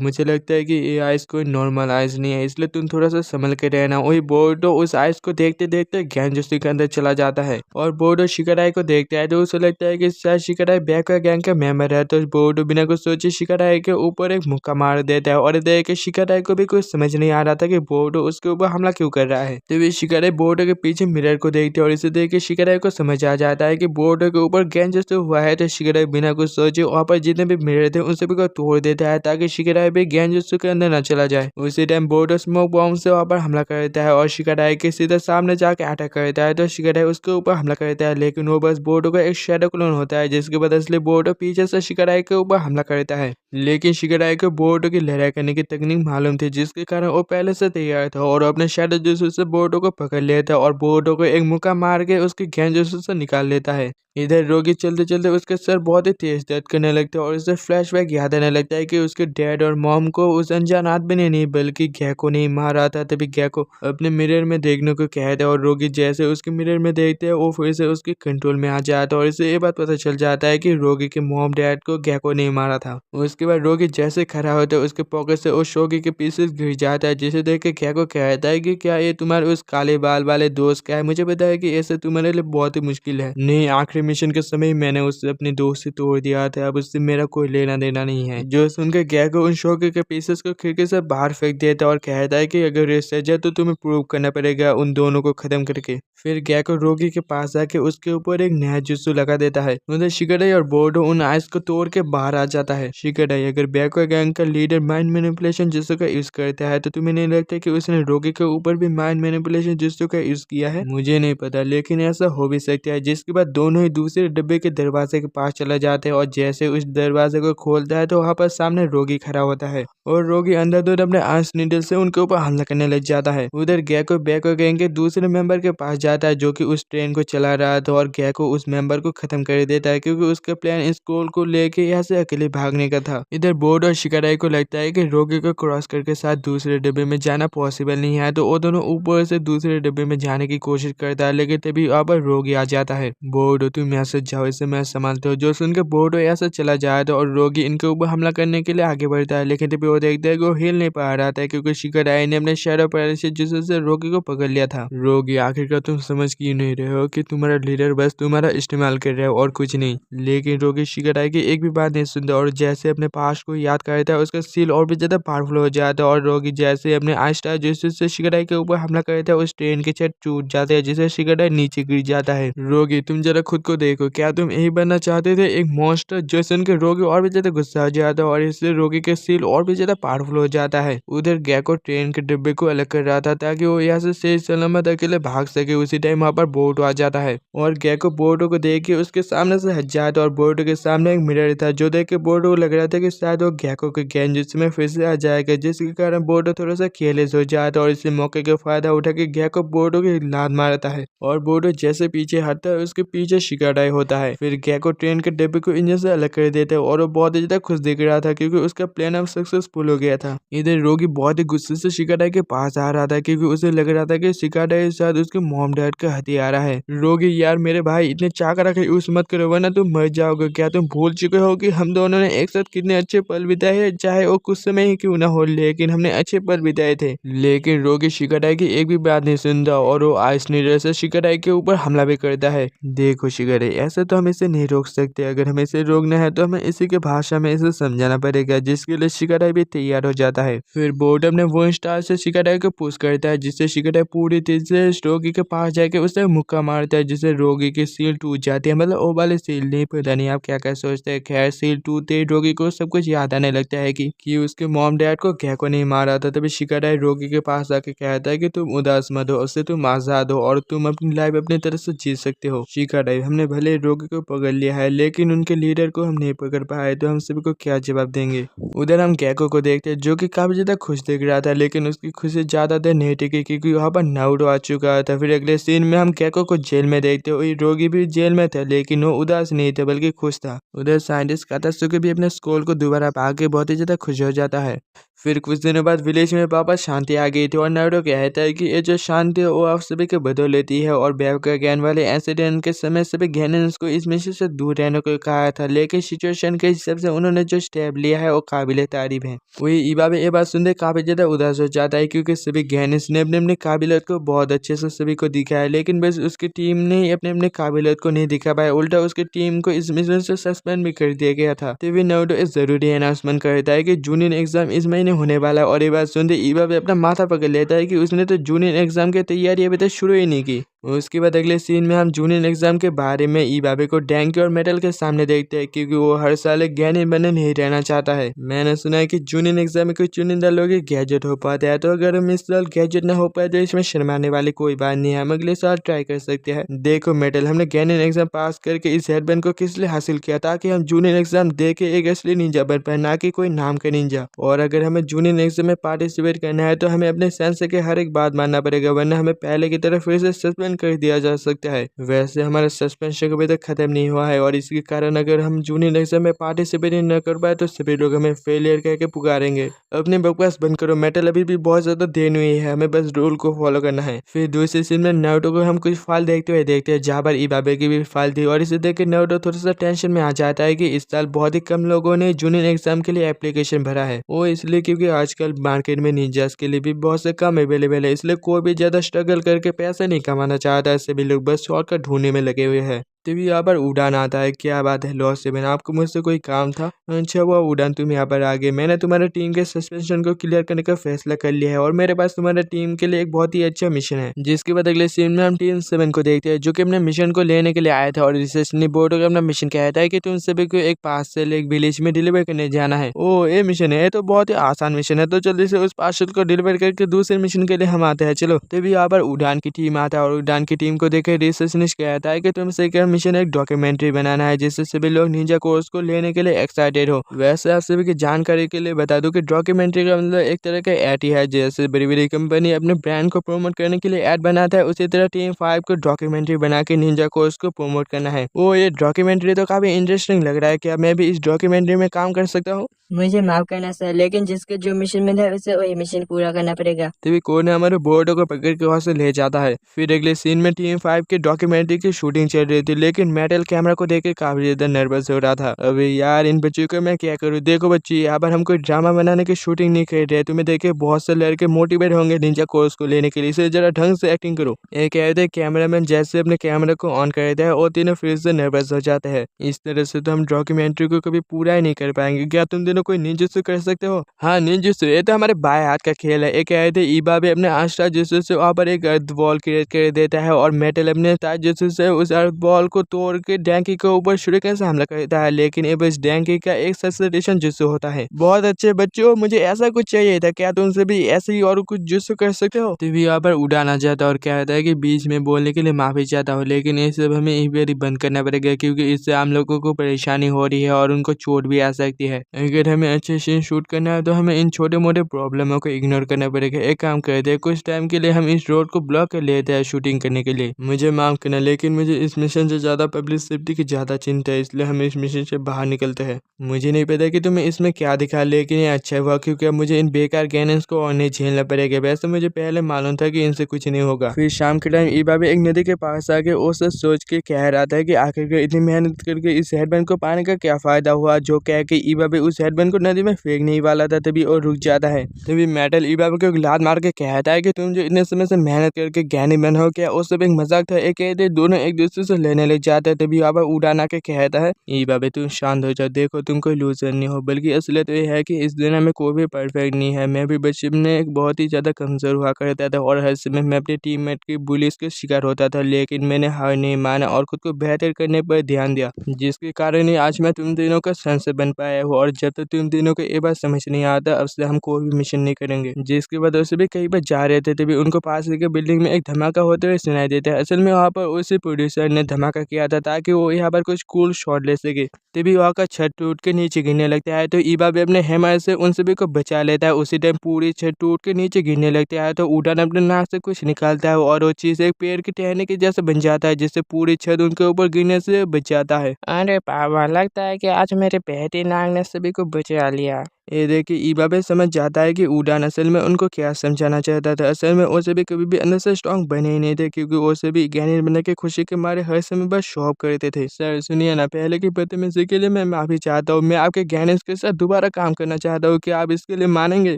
मुझे लगता है कि ये आइस कोई नॉर्मल आइस नहीं है, इसलिए तुम थोड़ा सा संभल के रहना। वही बोरुतो उस आइस को देखते देखते गेंजुत्सु के अंदर चला जाता है और बोरुतो शिकाराई को देखता है, तो उसे लगता है कि शायद शिकाराई बैकुआ गैंग का मेंबर है। तो बोरुतो बिना कुछ सोचे शिकाराई के ऊपर एक मुक्का मार देता है और देख के शिकाराई को भी कुछ समझ नहीं आ रहा था कि बोरुतो उसके ऊपर हमला क्यों कर रहा है। तो वे शिकाराई बोरुतो के पीछे मिरर को देखते हैं और इसे देख के शिकाराई को समझ आ जाता है कि बोरुतो के ऊपर गेंजुत्सु हुआ है। तो शिकाराई बिना कुछ सोचे वहाँ पर जितने भी मिरर थे उन सभी को तोड़ देता है, ताकि शिकाराई भी गेंजुत्सु के अंदर न चला जाए। उसी टाइम बोरुतो स्मोक बॉम्ब से वहाँ पर हमला करता है और शिकाराई के सीधे सामने जाके अटैक करता है। तो शिकाराई उसके ऊपर हमला करता है, लेकिन वो बस बोरुतो का एक शैडो क्लोन होता है, जिसके बाद असली बोरुतो पीछे से शिकाराई के ऊपर हमला करता है। लेकिन शिकाराई को बोरुतो की लड़ाई करने की तकनीक मालूम थी, जिसके कारण वो पहले से तैयार था और अपने शैडो जुत्सु से बोरुतो को पकड़ लेता है और बोरुतो को एक मुक्का मार के उसके गेंजुत्सु से निकाल लेता है। इधर रोगी चलते चलते उसके सर बहुत ही तेज दर्द करने लगता है और उसे फ्लैशबैक याद आने लगता है कि उसके डैड और मॉम को उस अनजान आदमी ने नहीं बल्कि गैको ने मारा था। तभी गैको अपने मिरर में देखने को कहता है और रोगी जैसे उसके मिरर में देखते हैं वो फिर से उसके कंट्रोल में आ जाता है और इसे ये बात पता चल जाता है कि रोगी के मॉम डैड को गैको ने मारा था। उसके बाद रोगी जैसे खड़ा होता है उसके पॉकेट से उस शोगी के पीसेस गिर जाता है, जिसे देख के गैको कहता है कि क्या ये तुम्हारे उस काले बाल वाले दोस्त का है? मुझे पता है कि ऐसे तुम्हारे लिए बहुत ही मुश्किल है। नहीं, आखिरी मिशन के समय मैंने उससे अपनी दोस्ती तोड़ दिया था, अब उससे मेरा कोई लेना देना नहीं है। जो सुनकर गैको उन शोगे के पीसेस को खिड़की से बाहर फेंक देता है और कहता है कि अगर ये सच है तो तुम्हें प्रूव करना पड़ेगा उन दोनों को खत्म करके। फिर गैको रोगी के पास आके उसके ऊपर एक नया जुत्सु लगा देता है। उधर शिकाराई और बोरुतो उन आइस को तोड़ के बाहर आ जाता है। शिकाराई अगर बैकुआ गैंग का लीडर माइंड मैनिपुलेशन जुत्सु का यूज करता है तो तुम्हें नहीं लगता कि उसने रोगी के ऊपर भी माइंड मैनिपुलेशन जुत्सु का यूज किया है? मुझे नहीं पता, लेकिन ऐसा हो भी सकता है। जिसके बाद दोनों ही दूसरे डब्बे के दरवाजे के पास चला जाते हैं और जैसे उस दरवाजे को खोलता है तो वहाँ पर सामने रोगी खड़ा होता है और रोगी अंधाधुंध अपने आंस नीडल से उनके ऊपर हमला करने लग जाता है। उधर गैको बैकुआ गैंग के दूसरे मेंबर के पास जाता है जो कि उस ट्रेन को चला रहा था और गैको उस मेंबर को खत्म कर देता है, क्योंकि उसका प्लान इस कोल को लेके यहाँ से अकेले भागने का था। इधर बोरुतो और शिकाराई को लगता है कि रोगी को क्रॉस करके साथ दूसरे डब्बे में जाना पॉसिबल नहीं है, तो वो दोनों ऊपर से दूसरे डब्बे में जाने की कोशिश करता है, लेकिन तभी वहाँ पर रोगी आ जाता है। बोरुतो तुम यहाँ से जाओ, इसे मैं संभालते हो। जो सुनकर बोरुतो यहाँ से चला जाता है और रोगी इनके ऊपर हमला करने के लिए आगे बढ़ता है, लेकिन तभी वो देखता है कि वो हिल नहीं पा रहा आता है क्योंकि शिकाराई ने अपने शैडो पैरालिसिस जुत्सु से रोगी को पकड़ लिया था। रोगी, आखिरकार तुम समझ क्यों नहीं रहे हो कि तुम्हारा लीडर बस तुम्हारा इस्तेमाल कर रहा है और कुछ नहीं। लेकिन रोगी शिकाराई की एक भी बात नहीं सुनता और जैसे अपने पास्ट को याद करता है उसका सील और भी ज्यादा पावरफुल हो जाता है और रोगी जैसे अपने आस्टा जुत्सु से शिकाराई के ऊपर हमला करता है उस ट्रेन के छत टूट जाते हैं जिससे शिकाराई नीचे गिर जाता है। रोगी, तुम जरा खुद को देखो, क्या तुम यही बनना चाहते थे, एक मॉन्स्टर? जो सुन के रोगी और भी ज्यादा गुस्सा हो जाता है और इससे रोगी के सील और भी ज्यादा पावरफुल हो जाता है। उधर गैको ट्रेन के डिब्बे को अलग कर रहा था ताकि वो यहाँ से सही सलामत अकेले भाग सके। उसी टाइम वहाँ पर बोर्डो आ जाता है और गैको बोर्डो को देख के उसके सामने से हट जाता है और बोर्डो के सामने एक मिरर था जो देख के बोर्डो को लग रहा था कि शायद वो गैको के गेंजुत्सु में फिर से आ जाएगा, जिसके कारण बोर्डो थोड़ा सा केयरलेस हो जाता है और इसी मौके का फायदा उठा के गैको बोर्डो की लात मारता है और बोर्डो जैसे पीछे हटता है उसके पीछे शिकाराई होता है। फिर गैको ट्रेन के डिब्बे को इंजन से अलग कर देता है और वो बहुत ही ज्यादा खुश दिख रहा था क्योंकि उसका प्लान अब सक्सेसफुल हो गया था। इधर रोगी बहुत ही गुस्से से शिकाराई के पास आ रहा था क्योंकि उसे लग रहा था कि शिकाराई शायद उसके मॉम डैड का हथियारा है। रोगी, यार मेरे भाई, इतने चाकर रखे यूज मत करो वरना तुम मर जाओगे। क्या तुम भूल चुके हो कि हम दोनों ने एक साथ कितने अच्छे पल बिताए हैं, चाहे वो कुछ समय ही क्यों ना हो, लेकिन हमने अच्छे पल बिताए थे। लेकिन रोगी शिकाराई की एक भी बात नहीं सुनता और वो आइस नीडल से शिकाराई के ऊपर हमला भी करता है। देखो शिकाराई, ऐसे तो हम इसे नहीं रोक सकते, अगर हमें इसे रोकना है तो हमें इसी के भाषा में इसे समझाना पड़ेगा, जिसके लिए शिकाराई भी तैयार हो जाता है। फिर बोर्डम ने वो स्टार से शिकाराई को पुश करता है जिससे शिकाराई पूरी तेजी से रोगी के पास जाके उसे मुक्का मारता है जिससे रोगी की सील टूट जाती है। मतलब वो वाली सील नहीं, पता नहीं आप क्या क्या सोचते हैं। खैर, सील टूटते ही रोगी को सब कुछ याद आने लगता है कि उसके मॉम डैड को गैको नहीं मारा था। तभी शिकाराई रोगी के पास आके कहता है कि तुम उदास मत हो, उससे तुम आजाद हो और तुम अपनी लाइफ अपनी तरह से जी सकते हो। शिकाराई, हमने भले रोगी को पकड़ लिया है लेकिन उनके लीडर को हम नहीं पकड़ पाए तो हम सभी को क्या जवाब देंगे। उधर हम गैको को देखते हैं जो कि काफी ज्यादा खुश दिख रहा था, लेकिन उसकी खुशी ज्यादा देर नहीं टिकी क्योंकि वहाँ पर नारुतो आ चुका था। फिर अगले सीन में हम गैको को जेल में देखते हैं। रोगी भी जेल में था लेकिन वो उदास नहीं था बल्कि खुश था। उधर साइंटिस्ट कातासुके भी अपने स्कूल को दोबारा पाके बहुत ही ज्यादा खुश हो जाता है। फिर कुछ दिनों बाद विलेज में वापस शांति आ गई थी और नारुतो कहता है कि ये जो शांति है वो आप सभी के बदल लेती है और बैकुगा ज्ञान वाले इंसिडेंट के समय सभी गेनिन्स को इस मिशन से दूर रहने को कहा था, लेकिन सिचुएशन के हिसाब से उन्होंने जो स्टेप लिया है वो काबिले तारीफ है। वही इबाबे ये बात सुनते काफी ज्यादा उदास हो जाता है क्योंकि सभी गेनिन्स ने अपने अपने काबिलियत को बहुत अच्छे से सभी को दिखाया, लेकिन बस उसकी टीम ने अपने अपने काबिलियत को नहीं दिखा पाया, उल्टा उसकी टीम को इस मिशन से सस्पेंड भी कर दिया गया था। तभी नारुतो इस जरूरी अनाउंसमेंट करता है कि जूनियर एग्जाम इस महीने होने वाला है और ये बात सुनते इबाबे अपना माथा पकड़ लेता है कि उसने तो जूनियर एग्जाम की तैयारी अभी तक शुरू ही नहीं की। उसके बाद अगले सीन में हम जूनियर एग्जाम के बारे में इबाबे को डैंकी और मेटल के सामने देखते हैं क्योंकि वो हर साल एक ज्ञानी बने नहीं रहना चाहता है। मैंने सुना है कि जूनियर एग्जाम में कुछ चुनिंदा लोग गैजेट हो पाते हैं, तो अगर हम इस साल गैजेट ना हो पाए तो इसमें शर्माने वाली कोई बात नहीं है, हम अगले साल ट्राई कर सकते हैं। देखो मेटल, हमने ज्ञानी एग्जाम पास करके इस हेडबैंड को किस लिए हासिल किया, ताकि हम जूनियर एग्जाम दे के एक असली निंजा बन पाए, ना कि कोई नाम का निंजा। और अगर हमें जूनियर एग्जाम में पार्टिसिपेट करना है तो हमें अपने सेंस के हर एक बात मानना पड़ेगा, वरना हमें पहले की तरह फिर से सस्पेंड कर दिया जा सकता है। वैसे हमारा सस्पेंशन अभी तक खत्म नहीं हुआ है और इसके कारण अगर हम जूनियर एग्जाम में पार्टिसिपेट न कर पाए तो सभी लोग हमें फेलियर कह के पुकारेंगे। अपने बकवास बंद करो मेटल, अभी भी बहुत ज्यादा देर नहीं है, हमें बस रूल को फॉलो करना है। फिर दूसरे सीन में नारुतो को हम कुछ फाइल देखते हैं जहाँ पर इबाबे की भी फाइल थी और इसे देख के नारुतो थोड़ा सा टेंशन में आ जाता है कि इस साल बहुत ही कम लोगों ने जूनियर एग्जाम के लिए एप्लीकेशन भरा है। वो इसलिए क्योंकि आजकल मार्केट में निंजास के लिए भी बहुत से कम अवेलेबल है, इसलिए कोई भी ज्यादा स्ट्रगल करके पैसा नहीं कमाना चाहता है, सभी लोग बस शॉर्टकट ढूंढने में लगे हुए हैं। तभी यहाँ पर उड़ान आता है। क्या बात है लॉस 7, आपको मुझसे कोई काम था? अच्छा वो उड़ान, तुम यहाँ पर आ गए। मैंने तुम्हारे टीम के सस्पेंशन को क्लियर करने का फैसला कर लिया है और मेरे पास तुम्हारे टीम के लिए एक बहुत ही अच्छा मिशन है। जिसके बाद अगले सीन में हम टीम 7 को देखते हैं जो कि अपने मिशन को लेने के लिए आया था और रिसेप्शनिस्ट बोर्डो का अपना मिशन कहता है कि तुम सभी को एक पार्सल एक विलेज में डिलीवर करने जाना है। ओ ये मिशन है, तो बहुत ही आसान मिशन है, तो जल्दी से उस पार्सल को डिलीवर करके दूसरे मिशन के लिए हम आते हैं। चलो। तभी यहाँ पर उड़ान की टीम आता है और उड़ान की टीम को देखे रिसेप्शनिस्ट कहता है कि तुमसे मिशन एक डॉक्यूमेंट्री बनाना है जिससे सभी लोग निंजा कोर्स को लेने के लिए एक्साइटेड हो। वैसे आप सभी की जानकारी के लिए बता दूं कि डॉक्यूमेंट्री का मतलब एक तरह का एड ही है। जैसे बड़ी बड़ी कंपनी अपने ब्रांड को प्रमोट करने के लिए एड बनाता है, उसी तरह टीम 5 को डॉक्यूमेंट्री बना के निंजा कोर्स को प्रमोट करना है। वो ये डॉक्यूमेंट्री तो काफी इंटरेस्टिंग लग रहा है, क्या मैं भी इस डॉक्यूमेंट्री में काम कर सकता हूँ? मुझे माफ करना सर, लेकिन जिसके जो मिशन मिला है उसे वही मिशन पूरा करना पड़ेगा। तभी कोने हमारे बोर्डो को पकड़ के वहां से ले जाता है। फिर अगले सीन में टीम 5 की डॉक्यूमेंट्री की शूटिंग चल रही थी, लेकिन मेटल कैमरा को देख के काफी ज्यादा नर्वस हो रहा था। अबे यार इन बच्चों को मैं क्या करूँ। देखो बच्ची, यहाँ पर हम कोई ड्रामा बनाने की शूटिंग नहीं कर रहे। तुम्हें देखे बहुत से लड़के मोटिवेट होंगे निंजा कोर्स को लेने के लिए, इसे जरा ढंग से एक्टिंग करो। ये कहते हैं कैमरामैन जैसे अपने कैमरा को ऑन कर देता है और तीनों फिर से नर्वस हो जाते हैं। इस तरह से तो हम डॉक्यूमेंट्री को कभी पूरा ही नहीं कर पाएंगे। क्या तुम दोनों कोई निंजुत्सु कर सकते हो? हाँ निंजुत्सु, ये तो हमारे बाएं हाथ का खेल है। एक कहते ईबा भी अपने आस्ट्रा जिसु से वहाँ पर एक अर्थ बॉल क्रिएट कर देता है और मेटल अपने ताजुत्सु से उस अर्थ बॉल को तोड़ के डैंकी के ऊपर शुरिकन से हमला करता है। लेकिन अब इस डैंकी का एक सस्टेशन जुत्सु होता है। बहुत अच्छे बच्चों, मुझे ऐसा कुछ चाहिए था। क्या तुमसे भी ऐसे ही और कुछ जुत्सु कर सकते हो? तो भी यहाँ पर उड़ाना चाहता और कहता है कि बीच में बोलने के लिए माफी चाहता हूँ, लेकिन ये सब हमें इधर बंद करना पड़ेगा क्योंकि इससे हम लोगों को परेशानी हो रही है और उनको चोट भी आ सकती है। अगर हमें अच्छे सीन शूट करना है तो हमें इन छोटे मोटे प्रॉब्लमों को इग्नोर करना पड़ेगा। एक काम करते हैं, कुछ टाइम के लिए हम इस रोड को ब्लॉक कर लेते हैं शूटिंग करने के लिए। मुझे माफ करना, लेकिन मुझे इस मिशन से ज्यादा पब्लिसिटी की ज्यादा चिंता है, इसलिए हम इस मिशन से बाहर निकलते हैं। मुझे नहीं पता कि तुम्हें इसमें क्या दिखा, लेकिन ये अच्छा हुआ क्योंकि अब मुझे इन बेकार गैनेंस को और नहीं झेलना पड़ेगा। वैसे मुझे पहले मालूम था कि इनसे कुछ नहीं होगा। फिर शाम के टाइम ईबा भी एक नदी के पास आके उसे सोच के कह रहा था कि आखिरकार इतनी मेहनत करके इस हेडबैंड को पाने का क्या फायदा हुआ। जो कह के ईबा भी उस हेडबैंड को नदी में फेंकने ही वाला था, तभी और रुक जाता है। तभी मेटल ईबा को एक लात मार के कहता है कि तुम जो इतने समय से मेहनत करके ज्ञानी बन हो, क्या वो सब एक मजाक था? एक कहते दोनों एक दूसरे से लेने लग जाते हैं। तभी ईबा उड़ाना के कहता है, ईबा तुम शांत हो जाओ, देखो तुम कोई लूजर नहीं हो, बल्कि असलियत ये है कि इस दुनिया में कोई भी परफेक्ट नहीं है। मैं भी बचपन में एक बहुत ही ज्यादा कमजोर हुआ करता था और हर समय मैं अपने टीममेट की बुलीज के शिकार होता था, लेकिन मैंने हार नहीं माना और खुद को बेहतर करने पर ध्यान दिया, जिसके कारण ही आज मैं तुम तीनों का संस बन पाया हूँ। और जब तक तुम तीनों को ये बात समझ नहीं आता, अब से हम कोई भी मिशन नहीं करेंगे। जिसकी वजह से भी कई बार जा रहे थे, तभी उनको पास के बिल्डिंग में एक धमाका होते हुए सुनाई देता है। असल में वहाँ पर उसी प्रोड्यूसर ने धमाका किया था ताकि वो यहाँ पर कुछ कूल शॉट ले सके। तभी वहाँ का छत टूट के नीचे गिरने लगता है, तो ईबा भी अपने हैमर से उन सभी को बचा लेता है। उसी टाइम पूरी छत टूट के नीचे गिरने लगता है, तो उड़ान अपने नाक से कुछ निकालता है और वो चीज एक पेड़ के टहने के जैसे बन जाता है, जिससे पूरी छत उनके ऊपर गिरने से बच जाता है। अरे बाबा, लगता है कि आज मेरे बेटी नाग ने सभी को बचा लिया। ये देखिए ईबा भी समझ जाता है कि उड़ान असल में उनको क्या समझाना चाहता था। असल में वो सभी कभी भी अंदर से स्ट्रॉन्ग बने ही नहीं थे, क्योंकि वो सभी ज्ञानी बनने के खुशी के मारे हर समय बस शो ऑफ करते थे। सर सुनिए ना, पहले की बदतमीजी के लिए मैं माफी चाहता हूँ। मैं आपके ज्ञानी के साथ दोबारा काम करना चाहता हूँ। क्या आप इसके लिए मानेंगे?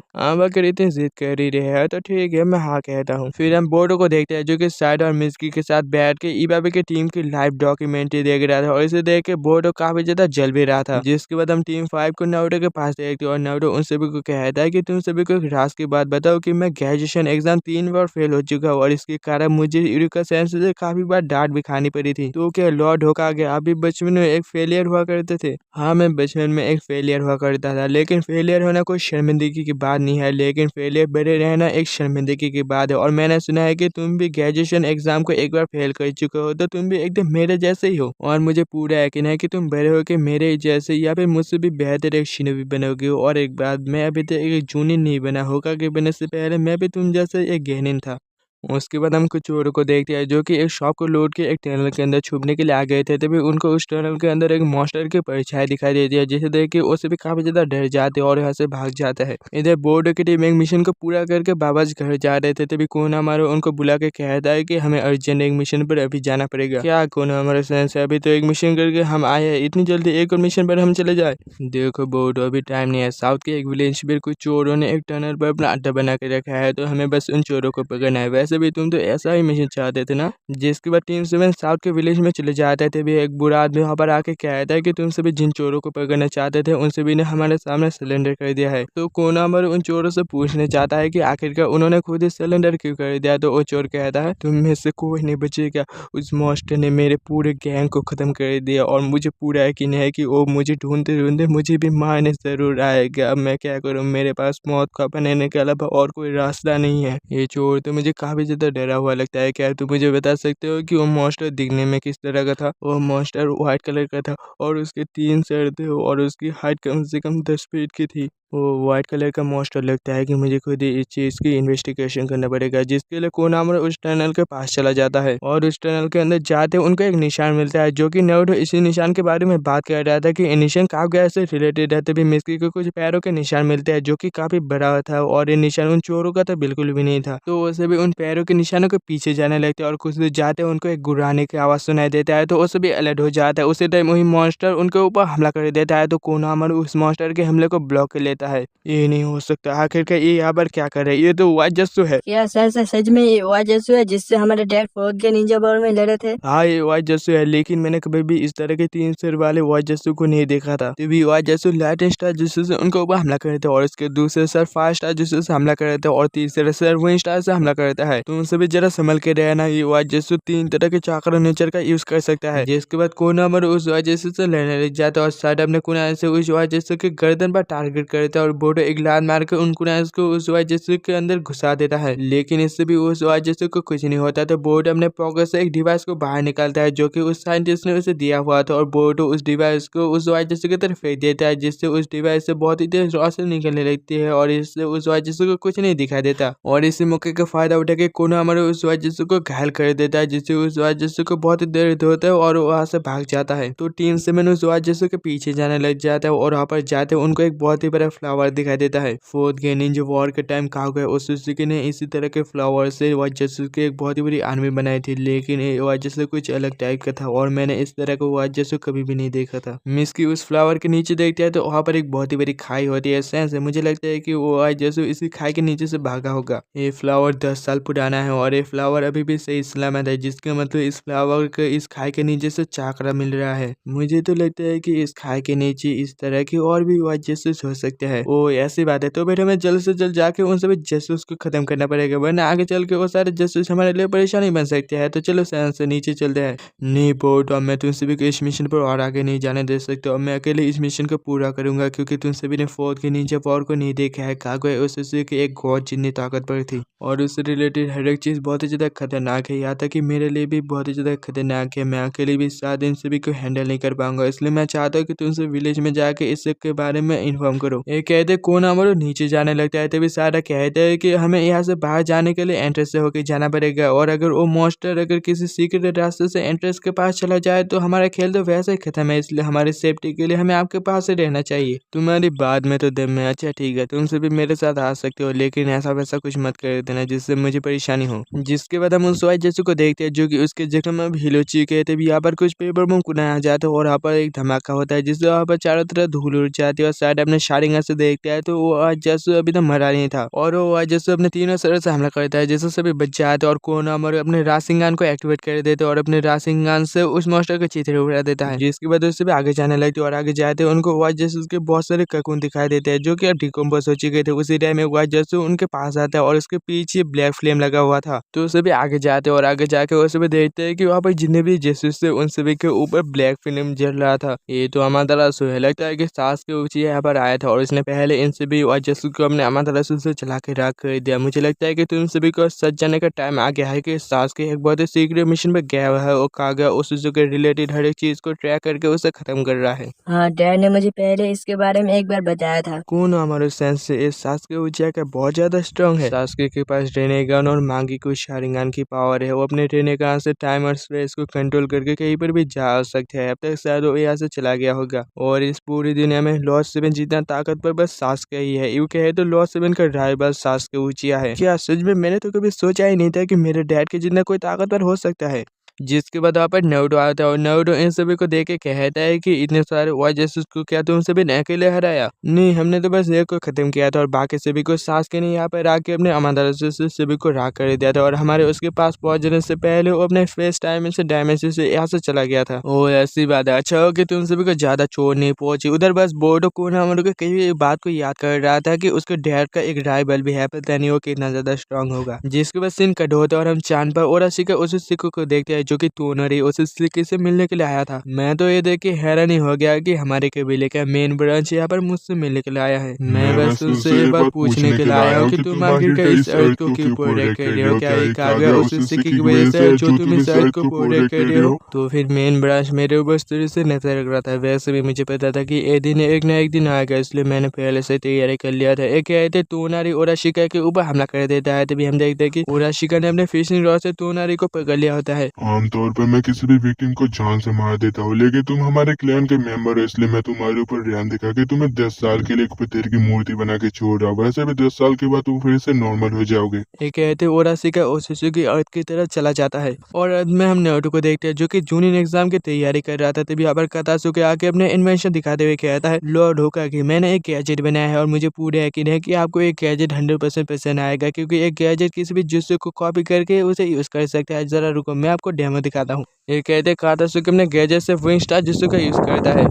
आप अगर इतनी जिद कर ही रहे हैं तो ठीक है, मैं हाँ कहता हूँ। फिर हम बोर्डो को देखते हैं जो कि साइड और मिस्की के साथ बैठ के ईबा की टीम की लाइव डॉक्यूमेंट्री देख रहा था, और इसे देख के बोर्डो काफी ज्यादा जल भी रहा था। जिसके बाद हम टीम 5 को नारुतो के पास देखते हैं और नारुतो उन सभी को कहता है कि तुम सभी को एक राज की बात बताओ कि मैं ग्रेजुएशन एग्जाम 3 बार फेल हो चुका हूँ और इसके कारण मुझे यूरिका सेंसेई से काफी बार डांट भी खानी पड़ी थी। तो क्या लॉर्ड होकागे आप भी बचपन में एक फेलियर हुआ करते थे? हाँ, मैं बचपन में एक फेलियर हुआ करता था, लेकिन फेलियर होना कोई शर्मिंदगी की बात नहीं है, लेकिन फेलियर बड़े रहना एक शर्मिंदगी की बात है। और मैंने सुना है कि तुम भी ग्रेजुएशन एग्जाम को एक बार फेल कर चुके हो, तो तुम भी एकदम मेरे जैसे ही हो। और मुझे पूरा यकीन है कि तुम बड़े होकर मेरे जैसे या फिर मुझसे भी बेहतर एक शिनोबी बनोगे। और एक बात, मैं अभी तक एक जूनियर नहीं बना, होकागे बनने से पहले मैं भी तुम जैसे एक गेनिन था। उसके बाद हम कुछ चोरों को देखते हैं जो कि एक शॉप को लूट के एक टनल के अंदर छुपने के लिए आ गए थे। तभी उनको उस टनल के अंदर एक मॉन्स्टर की परछाई दिखाई देती है, जिसे देख के उससे भी काफी ज्यादा डर जाते हैं और यहाँ से भाग जाता है। इधर बोर्ड की टीम एक मिशन को पूरा करके बाबा जी घर जा रहे थे, तभी कोनामारू उनको बुला के कहता है कि हमें अर्जेंट एक मिशन पर अभी जाना पड़ेगा। क्या कोनामारू सेंस, अभी तो एक मिशन करके हम आए हैं, इतनी जल्दी एक और मिशन पर हम चले जाए? देखो बोर्ड, अभी टाइम नहीं है। साउथ के एक विलेज में कुछ चोरों ने एक टनल पर अपना अड्डा बना के रखा है, तो हमें बस उन चोरों को पकड़ना है। वैसे भी तुम तो ऐसा ही मिशन चाहते थे ना? जिसके बाद टीम 7 साउथ के विलेज में चले जाते थे। भी एक बुरा आदमी वहाँ पर आके कहता है कि तुम सभी जिन चोरों को पकड़ना चाहते थे उन सभी ने हमारे सामने सिलेंडर कर दिया है। तो कोनामारू उन चोरों से पूछने चाहता है कि आखिरकार उन्होंने खुद ही सिलेंडर क्यों कर दिया। तो वो चोर कहता है, तुम में से कोई नहीं बचेगा, उस मॉन्स्टर ने मेरे पूरे गैंग को खत्म कर दिया और मुझे पूरा यकीन है कि वो मुझे ढूंढते ढूंढते मुझे भी मारने जरूर आएगा। अब मैं क्या करूँ, मेरे पास मौत का अपनाने के अलावा और कोई रास्ता नहीं है। ये चोर तो मुझे काफी ज्यादा डरा हुआ लगता है। क्या तुम मुझे बता सकते हो कि वो मॉन्स्टर दिखने में किस तरह का था? वो मॉन्स्टर व्हाइट कलर का था और उसके 3 सर थे और उसकी हाइट कम से कम 10 फीट की थी। वो व्हाइट कलर का मॉन्स्टर लगता है कि मुझे खुद ही इस चीज़ की इन्वेस्टिगेशन करना पड़ेगा, जिसके लिए कोनामोरा उस टनल के पास चला जाता है और उस टनल के अंदर जाते उनको एक निशान मिलता है, जो कि नारुतो इसी निशान के बारे में बात कर रहा था कि ये निशान काफी से रिलेटेड है। तभी मिस्की को कुछ पैरों के निशान मिलते हैं, जो कि काफी बड़ा था और ये निशान उन चोरों का तो बिल्कुल भी नहीं था। तो वो सभी उन पैरों के निशानों के पीछे जाने लगते हैं और कुछ दूर जाते उनको एक गुर्राने की आवाज सुनाई देता है, तो वो सभी अलर्ट हो जाता है। उसी टाइम वही मॉन्स्टर उनके ऊपर हमला कर देता है, तो कोनामोरा उस मॉन्स्टर के हमले को ब्लॉक कर लेता है। ये नहीं हो सकता, आखिरकार ये यहाँ पर क्या कर रहा है? ये तो वाजस्सु है। क्या सच में ये वाजस्सु है जिससे हमारे डैड फोर्थ के निंजा पावर में लड़े थे? हाँ, ये वाजस्सु है, लेकिन मैंने कभी भी इस तरह के 3 सिर वाले वाजस्सु को नहीं देखा था। तभी वाजस्सु लाइटिंग स्टार जिससे से उनके ऊपर हमला कर देता है और उसके दूसरे सर फायर स्टार जिससे से हमला कर देता है और तीसरे सर विंड स्टार से हमला कर देता है। तुम सभी जरा संभल के रहना, ये वाजस्सु 3 तरह के चाकर नेचर का यूज कर सकता है। जिसके बाद कोनामोरा उस वाजस्सु से लड़ने लग जाता है और साइड अपने कुनाल से उस वाजस्सु के गर्दन पर टारगेट करता है और बोर्डो एक लात मार के उन कुनाल को उस वाजस्सु के अंदर घुसा देता है, लेकिन इससे भी उस वाजस्सु को कुछ नहीं होता। तो बोर्डो अपने पॉकेट से एक डिवाइस को बाहर निकालता है, जो कि उस साइंटिस्ट ने उसे दिया हुआ था और बोर्डो उस डिवाइस को उस वाजस्सु की तरफ फेंक देता है, जिससे उस डिवाइस से बहुत ही तेज रोशनी निकलने लगती है और इससे उस वाजस्सु को कुछ नहीं दिखाई देता। और इसी मौके का फायदा उठा के कोनामोरा उस वाजस्सु को घायल कर देता है, जिससे उस वाजस्सु को बहुत ही दर्द होता है और वहां से भाग जाता है। तो टीम 7 उस वाजस्सु के पीछे जाने लग जाता है और वहां पर जाते उनको एक बहुत ही बड़ा फ्लावर दिखाई देता है। फोर्थ के निंजा वॉर के टाइम कागुया ओत्सुकी ने इसी तरह के फ्लावर से वाजस्सु की एक बहुत ही बड़ी आर्मी बनाई थी, लेकिन ये वाजस्सु कुछ अलग टाइप का था और मैंने इस तरह का वाजस्सु कभी भी नहीं देखा था। मिस्की उस फ्लावर के नीचे देखता है तो वहाँ पर एक बहुत ही बड़ी खाई होती है। सेंस है, मुझे लगता है कि वो वाजस्सु इसी खाई के नीचे से भागा होगा। ये फ्लावर 10 साल पुराना है और ये फ्लावर अभी भी सही सलामत है, जिसका मतलब इस फ्लावर के इस खाई के नीचे से चाकरा मिल रहा है। मुझे तो लगता है कि इस खाई के नीचे इस तरह की और भी वाजस्सु हो सकते हैं। ओ ऐसी बात है, तो बेटा हमें जल्द से जल्द जाके उन सभी जासूस को खत्म करना पड़ेगा, वरना आगे चल के वो सारे जासूस हमारे लिए परेशानी बन सकते हैं। तो चलो सेंस से नीचे चलते हैं। नहीं बोट, अब मैं तुम सभी को इस मिशन पर और आगे नहीं जाने दे सकता और मैं अकेले इस मिशन को पूरा करूंगा, क्योंकि तुम सभी ने फोर्थ के निंजा पावर को नहीं देखा है। कागुया ओत्सुकी की एक गॉड जितनी ताकतवर थी और उससे रिलेटेड हर एक चीज बहुत ही ज्यादा खतरनाक है, यहाँ तक कि मेरे लिए भी बहुत ही ज्यादा खतरनाक है। मैं अकेले भी 7 दिन सभी को हैंडल नहीं कर पाऊंगा, इसलिए मैं चाहता हूँ कि तुमसे विलेज में जाके इस सब के बारे में इन्फॉर्म करो। ये कहते कोनामोरा नीचे जाने लगता है, तभी सारा कहता है कि हमें यहाँ से बाहर जाने के लिए एंट्रेंस से होकर जाना पड़ेगा और अगर वो मॉन्स्टर अगर किसी सीक्रेट रास्ते से एंट्रेंस के पास चला जाए तो हमारा खेल तो वैसे ही खत्म है, इसलिए हमारी सेफ्टी के लिए हमें आपके पास ही रहना चाहिए। तुम्हारी बात में तो दम है। अच्छा ठीक है, तुम सभी मेरे साथ आ सकते हो, लेकिन ऐसा वैसा कुछ मत कर देना जिससे मुझे परेशानी हो। जिसके बाद हम उस वाजस्सु को देखते हैं, जो कि उसके जख्म में अब हिलो चुके हैं। तभी यहाँ पर कुछ पेपर बम कुनाया जाता है और यहाँ पर एक धमाका होता है, जिससे वहाँ पर चारों तरफ धूल उड़ जाती है और शायद अपने शारिंगन से देखते हैं तो वो वाजस्सु अभी तक मरा नहीं था और वो वाजस्सु अपने तीनों सर से हमला करता है, जिससे सभी बच जाते हैं और कोनामोरा अपने राशिंगन को एक्टिवेट कर देते हैं और अपने राशिंगन से उस मॉन्स्टर को चीथड़े उड़ा देता है। जिसके बाद उससे भी आगे जाने लगते और आगे जाते उनको वाजस्सु के बहुत सारे ककून दिखाई देते हैं, जो कि अब डिकम्पोज हो चुके थे। उसी टाइम में वाजस्सु उनके पास आता है और उसके पीछे ब्लैक फ्लेम लगा हुआ था। तो उसे भी आगे जाते और आगे जाके वो सभी देखते हैं कि वहाँ पर जितने भी जासूस थे उन सभी के ऊपर ब्लैक फ्लेम जल रहा था। ये तो अमातेरासु है, लगता है कि सास के ऊँची यहाँ पर आया था और इसने पहले इन सभी वाजस्सु को अपने अमातेरासु से चला के रख कर दिया। मुझे लगता है कि तुम सभी को सच जाने का टाइम आ गया है कि सास के एक बहुत ही सीक्रेट मिशन पे गया हुआ है और कागुया ओत्सुकी के रिलेटेड हर एक चीज को ट्रैक करके उसे खत्म कर रहा है। हाँ, डैड ने मुझे पहले इसके बारे में एक बार बताया था। कौन हमारे सेंस से इस सास्के उचिया बहुत ज्यादा स्ट्रांग है। सास्के के पास रेनेगन और मांगी को शारिंगन की पावर है। वो अपने रेनेगन से टाइम और स्पेस को कंट्रोल करके कहीं पर भी जा सकते हैं। अब तक शायद वो यहाँ से चला गया होगा और इस पूरी दुनिया में लॉर्ड 7 जितना ताकतवर बस सास्के ही है। यू कहे तो लॉर्ड 7 का राइवल सास्के उचिया है। क्या सच में? मैंने तो कभी सोचा ही नहीं था कि मेरे डैड के जितना कोई ताकतवर हो सकता है। जिसके बाद वहाँ पर नारुतो आता है और नारुतो इन सभी को देख के कहता है कि इतने सारे वाजस्सु को क्या तुम सभी ने अकेले हराया? नहीं, हमने तो बस एक को खत्म किया था और बाकी सभी को सास्के ने यहाँ पर आके अपने अमातेरासु से सभी को राख कर दिया था और हमारे उसके पास पहुंचने से पहले वो अपने फेस टाइम से डायमेंशन से यहाँ से चला गया था। ओ ऐसी बात है। अच्छा हो कि तुम सभी को ज्यादा चोट नहीं पहुंची। उधर बस बोर्डो कोनामोरा के कई बात को याद कर रहा था कि उसके डैड का एक राइवल भी है, पता नहीं वो कितना ज्यादा स्ट्रांग होगा। जिसके बाद सीन कट होता है और हम चांद पर ओराशिका ओत्सुकी को देखते हैं, जो कि तोनरी ओसुत्सुकी से मिलने के लिए आया था। मैं तो ये देख के हैरान ही हो गया कि हमारे कबीले का मेन ब्रांच यहाँ पर मुझसे मिलने के लिए आया है। मैं बस तुमसे ये बात पूछने के लिए आया हूँ कि तुम आखिरकार इस अर्थ को क्यों पूरा कर रहे हो? क्या ये काव्या ओसुत्सुकी की वजह से है जो तुम इस अर्थ को पूरा कर रहे हो? तो फिर मेन ब्रांच मेरे ऊपर इस तरह से नजर रख रहा था। वैसे भी मुझे पता था कि ये दिन एक ना एक दिन आएगा, इसलिए मैंने पहले से तैयारी कर लिया था। एक कहते तोनारी ओराशिका के ऊपर हमला कर देता है, तभी हम देखते हैं कि ओराशिका ने अपने फिशिंग रॉड से तोनारी को पकड़ लिया होता है। आमतौर पर मैं किसी भी विक्टिम को जान से मार देता हूँ, लेकिन तुम हमारे क्लैन के मेंबर हो, इसलिए मैं तुम्हारे ऊपर रहम दिखा के तुम्हें 10 साल के लिए एक पत्थर की मूर्ति बना के छोड़ रहा हूँ। वैसे भी 10 साल के बाद तुम फिर से नॉर्मल हो जाओगे। ये कहते ओराशिका ओसुत्सुकी अर्थ की तरफ चला जाता है और अर्थ में हम नारुतो को देखते हैं जो कि जूनियर एग्जाम की तैयारी कर रहा था। तभी यहाँ पर कातासुके आके अपने इन्वेंशन दिखाते हुए कहता है, लॉर्ड होकागे मैंने एक गैजेट बनाया है और मुझे पूरा यकीन है कि आपको एक गैजेट 100% पसंद आएगा, क्योंकि एक गैजेट किसी भी जुत्सु को कॉपी करके उसे यूज कर सकता है। जरा रुको मैं आपको डेमो दिखाता हूँ। ये कहते कातासुके अपने गैजेट से विंग स्टार जुत्सु का यूज करता है।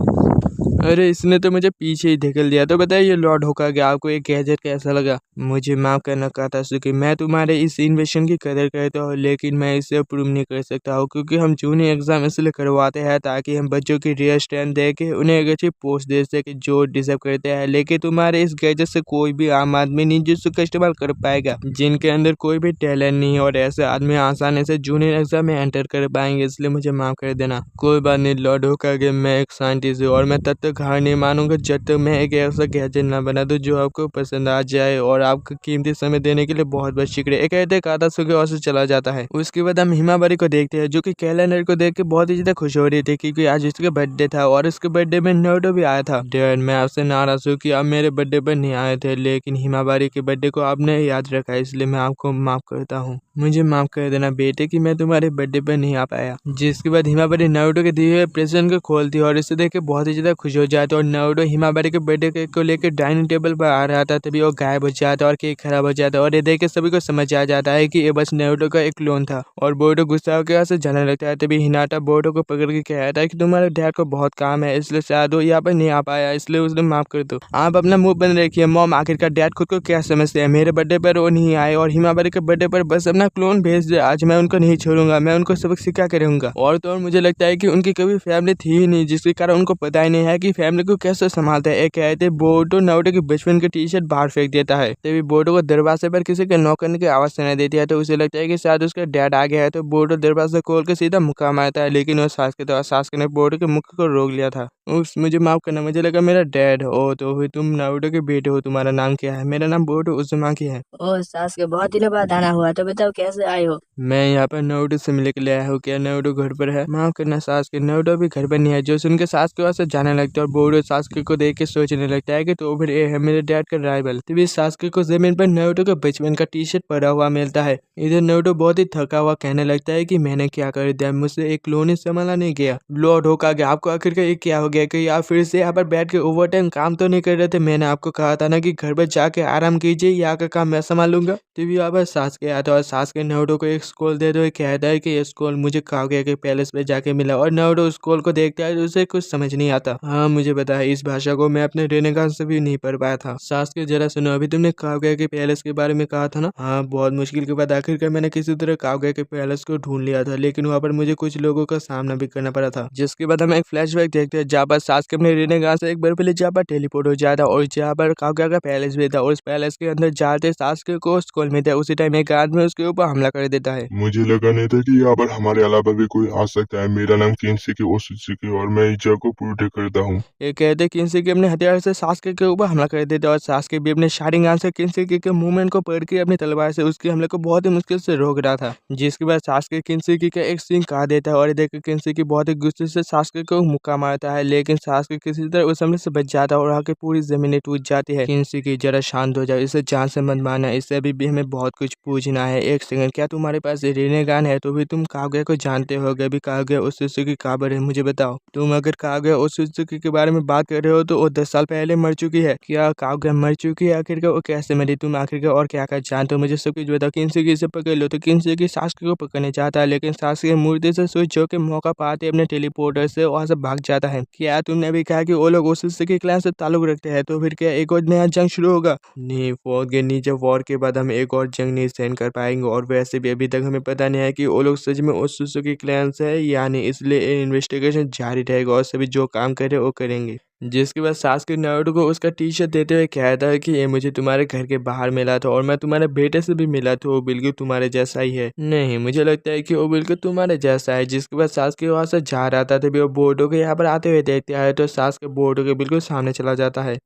अरे इसने तो मुझे पीछे ही धकेल दिया। तो बताइए लॉर्ड होकागे आपको एक गैजेट कैसा लगा? मुझे माफ करना कातासुके, मैं तुम्हारे इस इन्वेशन की कदर करता हूँ, लेकिन मैं इसे अप्रूव नहीं कर सकता हूँ, क्योंकि हम जूनियर एग्जाम इसलिए करवाते हैं ताकि हम बच्चों की रियल स्ट्रेंथ दे के उन्हें एक अच्छी पोस्ट दे सके जो डिजर्व करते हैं। लेकिन तुम्हारे इस गैजेट से कोई भी आम आदमी निंजुत्सु का इस्तेमाल कर पाएगा जिनके अंदर कोई भी टैलेंट नहीं है, और ऐसे आदमी आसानी से जूनियर एग्जाम में एंटर कर पाएंगे, इसलिए मुझे माफ कर देना। कोई बात नहीं लॉर्ड होकागे, मैं एक साइंटिस्ट हूँ और मैं तब तक हार नहीं मानूंगा जब तक मैं एक ऐसा गैजेट ना बना दूं जो आपको पसंद आ जाए, और आपका कीमती समय देने के लिए बहुत बहुत शुक्रिया। एक कहते कातासुके और से चला जाता है। उसके बाद हम हिमाबारी को देखते हैं जो कि कैलेंडर को देख के बहुत ही ज्यादा खुश हो रही थी, क्योंकि आज उसके बर्थडे था और उसके बर्थडे में नारुतो भी आया था। डैड मैं आपसे नाराज हूँ कि आप मेरे बर्थडे पर नहीं आए थे, लेकिन हिमाबारी के बर्थडे को आपने याद रखा, इसलिए मैं आपको माफ करता हूँ। मुझे माफ कर देना बेटे कि मैं तुम्हारे बर्थडे पर नहीं आ पाया। जिसके बाद हिमाबारी नारुतो के दिए हुए प्रेजेंट को खोलती है और इसे देख के बहुत ही ज्यादा खुश हो जाता है। और नारुतो हिमाबारी के बर्थडे केक को लेकर डाइनिंग टेबल पर आ रहा था, तभी वो गायब हो जाता है और केक खराब हो जाता है। और ये देख के सभी को समझ आ जाता है कि ये बस नारुतो का एक क्लोन था, और बोरुतो गुस्सा होकर यहाँ से जाने लगता है। तभी हिनाटा बोरुतो को पकड़ के कहता है कि तुम्हारे डैड को बहुत काम है, इसलिए शायद वो यहाँ पर नहीं आ पाया, इसलिए उसने माफ कर दो। आप अपना मुंह बंद रखिए। मॉम आखिरकार डैड खुद को क्या समझते हैं? मेरे बर्थडे पर वो नहीं आए और हिमाबारी के बर्थडे पर बस अपना क्लोन भेज दे। आज मैं उनको नहीं छोड़ूंगा, मैं उनको सबक सिखा के रहूंगा। और तो और मुझे लगता है कि उनकी कभी फैमिली थी ही नहीं, जिसके कारण उनको पता ही नहीं है कि फैमिली को कैसे संभालता है। एक कहते बोरुतो नारुतो के बचपन की टी शर्ट बाहर फेंक देता है। तभी बोरुतो को दरवाजे पर किसी के नॉक करने की आवाज सुनाई देती है, तो उसे लगता है कि शायद उसका डैड आ गया है। तो बोरुतो दरवाजा खोल के सीधा मुक्का मारता है, लेकिन वो सासुके ने बोरुतो के मुक्के को रोक लिया था। मुझे माफ करना, मुझे लगा मेरा डैड हो। तो फिर तुम नारुतो के बेटे हो, तुम्हारा नाम क्या है? मेरा नाम बोरुतो उज़ुमाकी है। ओ सासुके बहुत दिनों बाद आना हुआ, तो बताओ कैसे आए हो? मैं यहाँ पर नारुतो से मिलने के लिए आया हूँ। क्या नारुतो घर पर है? माफ करना सासुके, नारुतो भी घर पर नहीं है। जो सुन के सासुके वहाँ से जाने लगता है और बोरुतो सासुके को देख के सोचने लगता है कि तो फिर ये है मेरे डैड का राइवल। तभी सासुके को जमीन पर नारुतो का बचपन का टी शर्ट पड़ा हुआ मिलता है। इधर नारुतो बहुत ही थका हुआ कहने लगता है कि मैंने क्या कर दिया, मुझसे एक क्लोन ही संभाला नहीं गया। लॉर्ड होकागे आपको आखिरकार ये क्या हो गया कि आप फिर से यहाँ पर बैठ के ओवर टाइम काम तो नहीं कर रहे थे? मैंने आपको कहा था ना कि घर पर जाके आराम कीजिए, यहाँ का काम मैं संभालूंगा। तभी यहाँ पर सासुके आता है और सासुके नारुतो को एक स्क्रॉल दे दो, कहता है कि ये स्क्रॉल मुझे कागुया के पैलेस पे जाके मिला। और नारुतो उस स्क्रॉल को देखता है तो उसे कुछ समझ नहीं आता। हाँ मुझे पता है, इस भाषा को मैं अपने रेनेगान से भी नहीं पढ़ पाया था। सासुके जरा सुनो, अभी तुमने कागुया के पैलेस के बारे में कहा था ना? हाँ बहुत मुश्किल के बाद आखिरकार मैंने किसी तरह कागुया के पैलेस को ढूंढ लिया था, लेकिन वहाँ पर मुझे कुछ लोगों का सामना भी करना पड़ा था। जिसके बाद हम एक फ्लैशबैक देखते हैं जहाँ पर सासुके अपने रेनेगान से एक बर्फीली जहाँ पर टेलीपोर्ट हो जाता है और जहाँ पर कागुया का पैलेस भी था। और उस पैलेस के अंदर जाते सासुके को स्क्रॉल मिलता है। उसी टाइम एक आदमी उसके ऊपर हमला कर देता है। मुझे लगा नहीं था कि यहाँ पर हमारे अलावा भी कोई आ सकता है। मेरा नाम केन्सिके ओसुत्सुकी और मैं इस जगह को प्रोटेक्ट करता हूँ। ये कहते किन्सेकी अपने हथियार से सासुके के ऊपर हमला कर देता है और सासुके भी अपने शारिंगान से किन्सेकी के मूवमेंट को पकड़ के अपनी तलवार से उसके हमले को बहुत ही मुश्किल से रोक रहा था। जिसके बाद सासुके किन्सेकी का एक सींग काट देता है और देखकर किन्सेकी बहुत ही गुस्से से सासुके को मुक्का मारता है, लेकिन सासुके किसी तरह उस हमले से बच जाता है और आके पूरी जमीनें टूट जाती है। किन्सेकी जरा शांत हो जाओ, इसे जान से मत मारना, इससे अभी भी हमें बहुत कुछ पूछना है। एक सेकंड, क्या तुम्हारे पास रेनेगान है? तो भी तुम कागुया को जानते हो, अभी कागुया ओसुत्सुकी काबर है मुझे बताओ। तुम अगर कागुया ओसुत्सुकी के बारे में बात कर रहे हो तो वो 10 साल पहले मर चुकी है। क्या कागुया मर चुकी है? आखिरकार वो कैसे मरी? तुम आखिरकार और क्या क्या जानते हो, मुझे सब कुछ बताओ। किन्सेकी से पकड़ लो। तो किन्सेकी सासुके को पकड़ने चाहता है, लेकिन सासुके मूर्ति से स्विच होकर मौका पाते अपने टेलीपोर्टर से वहां से भाग जाता है। क्या तुमने अभी कहा कि वो लोग ओसुत्सुकी क्लैन से ताल्लुक रखते हैं? तो फिर क्या एक और नया जंग शुरू होगा? नहीं, फोर्थ के नीचे वॉर के बाद हम एक और जंग नहीं सहन कर पाएंगे और वैसे भी अभी तक हमें पता नहीं है कि वो लोग सच में ओत्सुकी क्लैन से है या नहीं, इसलिए इन्वेस्टिगेशन जारी रहेगा और सभी जो काम करे वो करेंगे। जिसके बाद सास्के नारुतो को उसका टी शर्ट देते हुए कहता है कि ये मुझे तुम्हारे घर के बाहर मिला था और मैं तुम्हारे बेटे से भी मिला था, वो बिल्कुल तुम्हारे जैसा ही है। नहीं, मुझे लगता है कि वो बिल्कुल तुम्हारे जैसा है। जिसके बाद सास्के वहां से जा रहा था तभी वो बोर्डो के यहाँ पर आते हुए देखता है तो सास्के बोर्डो के बिल्कुल सामने चला जाता है।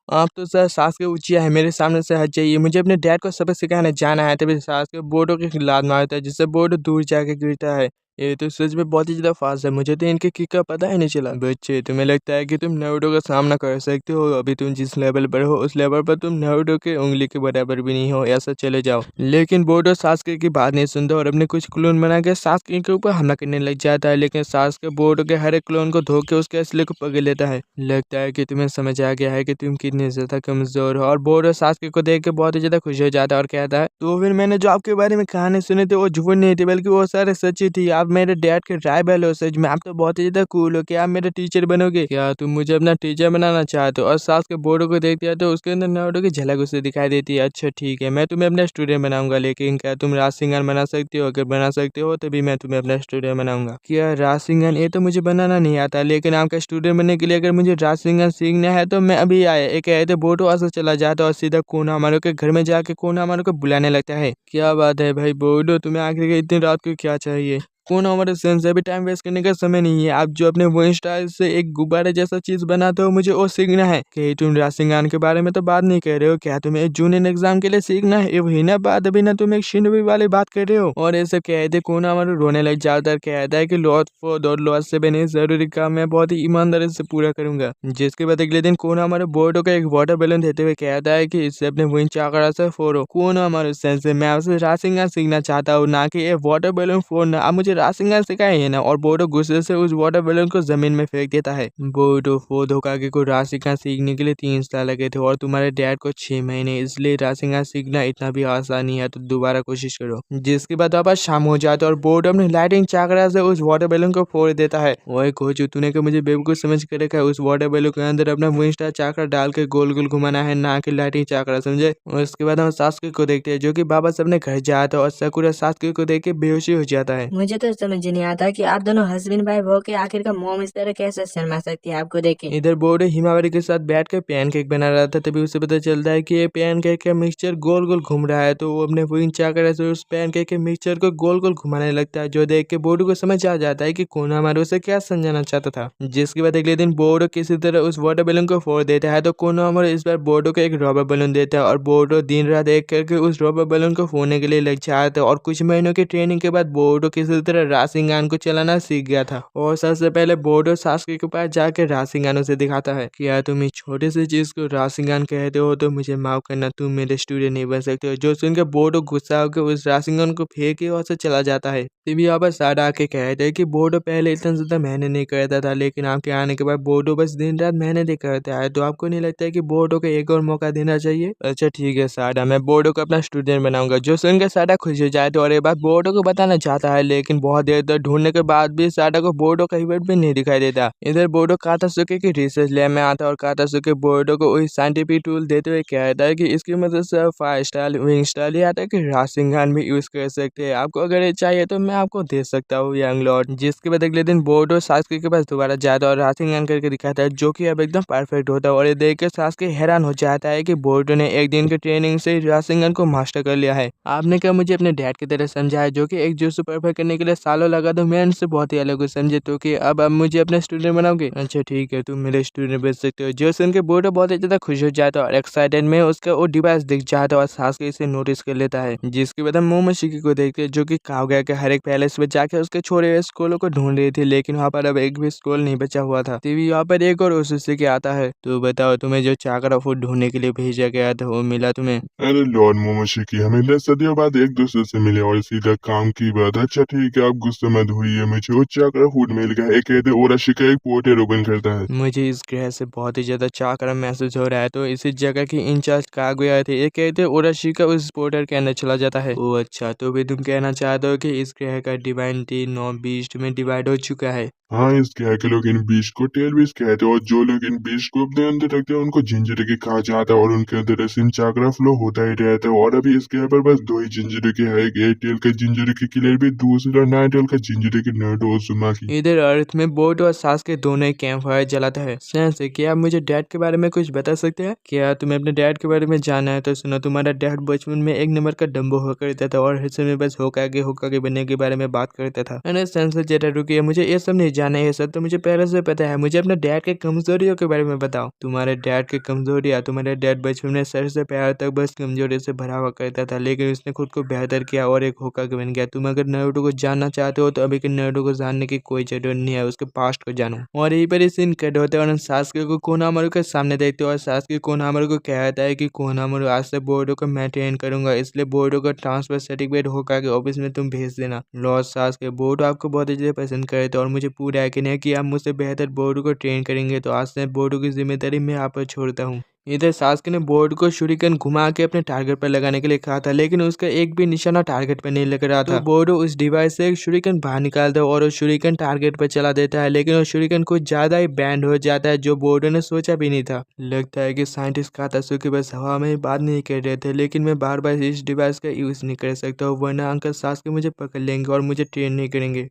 आप तो सर सास्के ऊँचिया है, मेरे सामने से हट जाइए, मुझे अपने डैड को सबक सिखाने जाना है। तभी सास्के बोर्डो की लात मारता है जिससे बोर्डो दूर जाके गिरता है। ये तो सच में बहुत ही ज़्यादा फास्ट है, मुझे तो इनके किक का पता ही नहीं चला। बच्चे, तुम्हें लगता है कि तुम नारुतो का सामना कर सकते हो? अभी तुम जिस लेवल पर हो उस लेवल पर तुम नारुतो के उंगली के बराबर भी नहीं हो, ऐसा चले जाओ। लेकिन बोर्डो सास्के की बात नहीं सुनता और अपने कुछ क्लोन बना के सास्के के ऊपर हमला करने लग जाता है। लेकिन सास्के बोर्डो के हर एक क्लोन को धो के उसके असली को पकड़ लेता है। लगता है कि तुम्हें समझ आ गया है कि तुम कितने ज्यादा कमजोर हो। और बोर्डो सास्के को देख के बहुत ही ज्यादा खुश हो जाता है और कहता है, तो फिर मैंने जो आपके बारे में कहानी सुनी थी वो झूठ नहीं थी, बल्कि वो सारे सच्ची थी। आप मेरे डैड के राइवल हो सच में, आप तो बहुत ही ज्यादा कूल हो। क्या आप मेरे टीचर बनोगे? क्या तुम मुझे अपना टीचर बनाना चाहते हो? और सास्के बोर्डो को देखते हैं तो उसके अंदर नारुतो की झलक उसे दिखाई देती है। अच्छा ठीक है, मैं तुम्हें अपना स्टूडेंट बनाऊंगा, लेकिन क्या तुम राशिंगन बना सकते हो? अगर बना सकते हो तभी मैं तुम्हें अपना स्टूडेंट बनाऊंगा। क्या राशिंगन? ये तो मुझे बनाना नहीं आता, लेकिन आपका स्टूडेंट बनने के लिए अगर मुझे राशिंगन सीखना है तो मैं अभी आया। एक कहते बोर्डो वहां से चला जाता और सीधा कोनामारू के घर में जाके कोनामारू को बुलाने लगता है। क्या बात है भाई बोर्डो, तुम्हें आखिर के इतनी रात को क्या चाहिए? कौन हमारे सेंस अभी टाइम वेस्ट करने का समय नहीं है। आप जो अपने वो स्टाइल से एक गुब्बारे जैसा चीज बनाते हो मुझे वो सीखना है। कहीं तुम राशिंगान के बारे में तो बात नहीं कर रहे हो? क्या तुम्हें जूनियर एग्जाम के लिए सीखना है? वही ना बात, अभी ना तुम एक शिनोबी वाली बात कर रहे हो। और ऐसे कहते कौन हमारे रोने लग जाता है, कहता है कि लॉर्ड 4 और लॉर्ड 7 इस जरूरी काम मैं बहुत ही ईमानदारी से पूरा करूंगा। जिसके बाद अगले दिन कौन हमारे बोर्डो का एक वाटर बैलून देते हुए कहता है कि इससे अपने विंच चाकरा से फोड़ो। कौन हमारे सेंस मैं आपसे राशिंगान सीखना चाहता हूँ, ना कि ये वाटर बैलून फोड़ना। आप मुझे राशिंगान सिखाए है ना। और बोर्डो गुस्से से उस वाटर बैलून को जमीन में फेंक देता है। बोर्डो फोद होकागे को राशिंगान सीखने के लिए 3 साल लगे थे और तुम्हारे डैड को 6 महीने, इसलिए राशिंगान सीखना इतना भी आसान नहीं है, तो दोबारा कोशिश करो। जिसके बाद वापस शाम हो जाता है और बोर्डो अपने लाइटिंग चाकरा से उस वाटर बैलून को फोड़ देता है। ओए कोचू, तूने क्या मुझे बेवकूफ समझ कर रखा है? उस वाटर बैलून के अंदर अपना विंस्टा चाकरा डाल के गोल गोल घुमाना है, ना कि लाइटिंग चाकरा, समझे? और उसके बाद हम सास्के को देखते हैं जो कि वापस अपने घर जाता है और साकुरा सास्के को देख के बेहोशी हो जाता है। मुझे तो समझ नहीं आता कि आप दोनों हस्बैंड वाइफ हो के आखिर का मॉम इस तरह कैसे शर्मा सकती है आपको देख के। इधर बोर्डो हिमावरी के साथ बैठ कर पैनकेक बना रहा था, तभी उसे पता चलता है कि ये पैनकेक का मिक्सचर गोल गोल घूम रहा है। तो वो अपने विंच चाकरा से उस पैनकेक के मिक्सचर को गोल गोल घुमाने लगता है, जो देख के बोर्डो को समझ आ जाता है कि कोनामारू उसे क्या समझाना चाहता था। जिसके बाद अगले दिन बोर्डो किसी तरह उस वाटर बैलून को फोड़ देता है, तो कोनामारू इस बार बोर्डो को एक रबर बैलून देता है और बोर्डो दिन रात एक करके उस रबर बैलून को फोड़ने के लिए लग जाता है। और कुछ महीनों की ट्रेनिंग के बाद बोर्डो किसी तरह राशिंगान को चलाना सीख गया था। और सबसे पहले बोर्डो सास्के के पास जाकर राशिंगान उसे दिखाता है कि यार तुम इस छोटे से चीज को राशिंगान कहते हो तो मुझे माफ करना, तुम मेरे स्टूडेंट नहीं बन सकते हो। जो सुनकर बोर्डो गुस्सा होकर उस राशिंगान को फेंक के वहां से चला जाता है। तभी यहाँ पर सारा आके कहते हैं कि बोर्डो पहले इतना ज्यादा मेहनत नहीं करता था, लेकिन आपके आने के बाद बोर्डो बस दिन रात मेहनत ही करता है। तो आपको नहीं लगता है कि बोर्डो को एक और मौका देना चाहिए? अच्छा ठीक है सारा, मैं बोर्डो को अपना स्टूडेंट बनाऊंगा। जो सुनकर सारा खुश हो जाए तो और ये बात बोर्डो को बताना चाहता है, लेकिन बहुत देर तक ढूंढने के बाद भी सारा को बोर्डो का इवेंट भी नहीं दिखाई देता। इधर बोर्डो कातासुके की रिसर्च लैब में आता है और कातासुके बोर्डो को वही साइंटिफिक टूल देते हुए कहता है कि इसकी मदद से फायर स्टाइल, विंग स्टाइल या आता है कि राशिंगान भी यूज कर सकते हैं। आपको अगर ये चाहिए तो मैं आपको दे सकता हूँ यंग लॉर्ड। जिसके बाद अगले दिन बोर्डो सास्के के पास दोबारा जाता है और राशिंगान करके दिखाता है, जो कि अब एकदम परफेक्ट होता है। और ये देख के सास्के हैरान हो जाता है कि बोर्डो ने एक दिन की ट्रेनिंग से राशिंगान को मास्टर कर लिया है। आपने क्या मुझे अपने डैड की तरह समझा है, जो कि एक jutsu परफेक्ट करने के लिए सालों लगा, तो मैं उनसे बहुत ही अलग समझे। तो कि अब मुझे अपने स्टूडेंट बनाओगे? अच्छा ठीक है, तुम मेरे स्टूडेंट बन सकते हो। जो सुन के बोर्डो बहुत ही ज्यादा खुश हो जाता है और एक्साइटेड में उसका वो डिवाइस दिख जाता है और सास्के इसे नोटिस कर लेता है। जिसके बाद हम मोमोशिकी को देखते हैं, जो कि काओगा के हर एक पैलेस में जाके उसके छोड़े हुए स्कूलों को ढूंढ रही थी, लेकिन वहाँ पर अब एक भी स्कूल नहीं बचा हुआ था। तभी यहाँ पर एक और उसके आता है। तो बताओ, तुम्हें जो चाकरा फूड ढूंढने के लिए भेजा गया था वो मिला तुम्हें? अरे लॉर्ड मोमोशिकी, हमें 10 सदियों बाद एक दूसरे से मिले और सीधा काम की बात। अच्छा ठीक आप गुस्से मत होइए, मुझे वो चाकरा फूड मिल गया है। ये कहते ओराशिका एक पोर्टल ओपन करता है। मुझे इस ग्रह से बहुत ही ज्यादा चाकरा महसूस हो रहा है। तो इसी जगह की इंचार्ज कागुया थे, ये कहते ओराशिका उस पोर्टल के अंदर चला जाता है। ओह अच्छा, तो भी तुम कहना चाहते हो कि इस ग्रह का डिवाइनिटी 9 बीस्ट में डिवाइड हो चुका है। हाँ, इस ग्रह के लोग इन बीस्ट को टेल बीस्ट कहते हैं और जो लोग इन बीस्ट को अपने अंदर रखते हैं उनको जिंजरिकी कहा जाता है और उनके अंदर ऐसे चाकरा फ्लो होता ही रहता है। और अभी इस ग्रह पर बस 2 ही जिंजरिकी है, एक 8 टेल का जिंजरिकी किलर भी, दूसरा 9 टेल का जिंजरिकी नारुतो उज़ुमाकी। इधर अर्थ में बोट और सास के दोनों ही कैंप फायर जलाता है। सेंस, क्या आप मुझे डैड के बारे में कुछ बता सकते हैं? क्या तुम्हें अपने डैड के बारे में जानना है तो सुनो, तुम्हारा डैड बचपन में एक नंबर का डम्बो हुआ करता था और हर समय बस होकागे बनने के बारे में बात करता था। अरे सेंस जरा रुकिए, मुझे ये सब नहीं जानना है। ये सब तो मुझे पहले से पता है। मुझे अपने डैड के कमजोरियों के बारे में बताओ। तुम्हारे डैड की कमजोरियां? तुम्हारे डैड बचपन में सर से पैर तक बस कमजोरी से भरा हुआ करता था, लेकिन उसने खुद को बेहतर किया और एक होकागे बन गया। तुम अगर नारुतो को जानना चाहते हो तो अभी के नारुतो को जानने की कोई जरूरत नहीं है, उसके पास्ट को जानो। और यही पर सीन कट होते हैं और सास्के को कोनामारू के सामने देखते हो और सास्के कोनामारू को कहता है कि कोनामारू, आज से बोर्डो को मैं ट्रेन करूंगा, इसलिए बोर्डो का ट्रांसफर सर्टिफिकेट होकागे ऑफिस में तुम भेज देना। लॉस सास्के, बोर्डो आपको बहुत ही ज्यादा पसंद करे थे और मुझे पूरा यकीन है कि आप मुझसे बेहतर बोर्डो को ट्रेन करेंगे, तो आज से बोर्डो की जिम्मेदारी मैं आप पर छोड़ता हूँ। इधर सास्के ने बोर्ड को शुरिकन घुमा के अपने टारगेट पर लगाने के लिए कहा था, लेकिन उसका एक भी निशाना टारगेट पर नहीं लग रहा था। तो बोर्डो उस डिवाइस से एक शुरिकन बाहर निकालता है और वो शुरिकन टारगेट पर चला देता है, लेकिन वो शुरिकन कुछ ज्यादा ही बैंड हो जाता है, जो बोर्डो ने सोचा भी नहीं था। लगता है कि साइंटिस्ट कातासुकी बस हवा में ही बात नहीं कर रहे थे, लेकिन मैं बार बार इस डिवाइस का यूज नहीं कर सकता हूँ, वरना अंकल सास्के मुझे पकड़ लेंगे और मुझे ट्रेन नहीं करेंगे।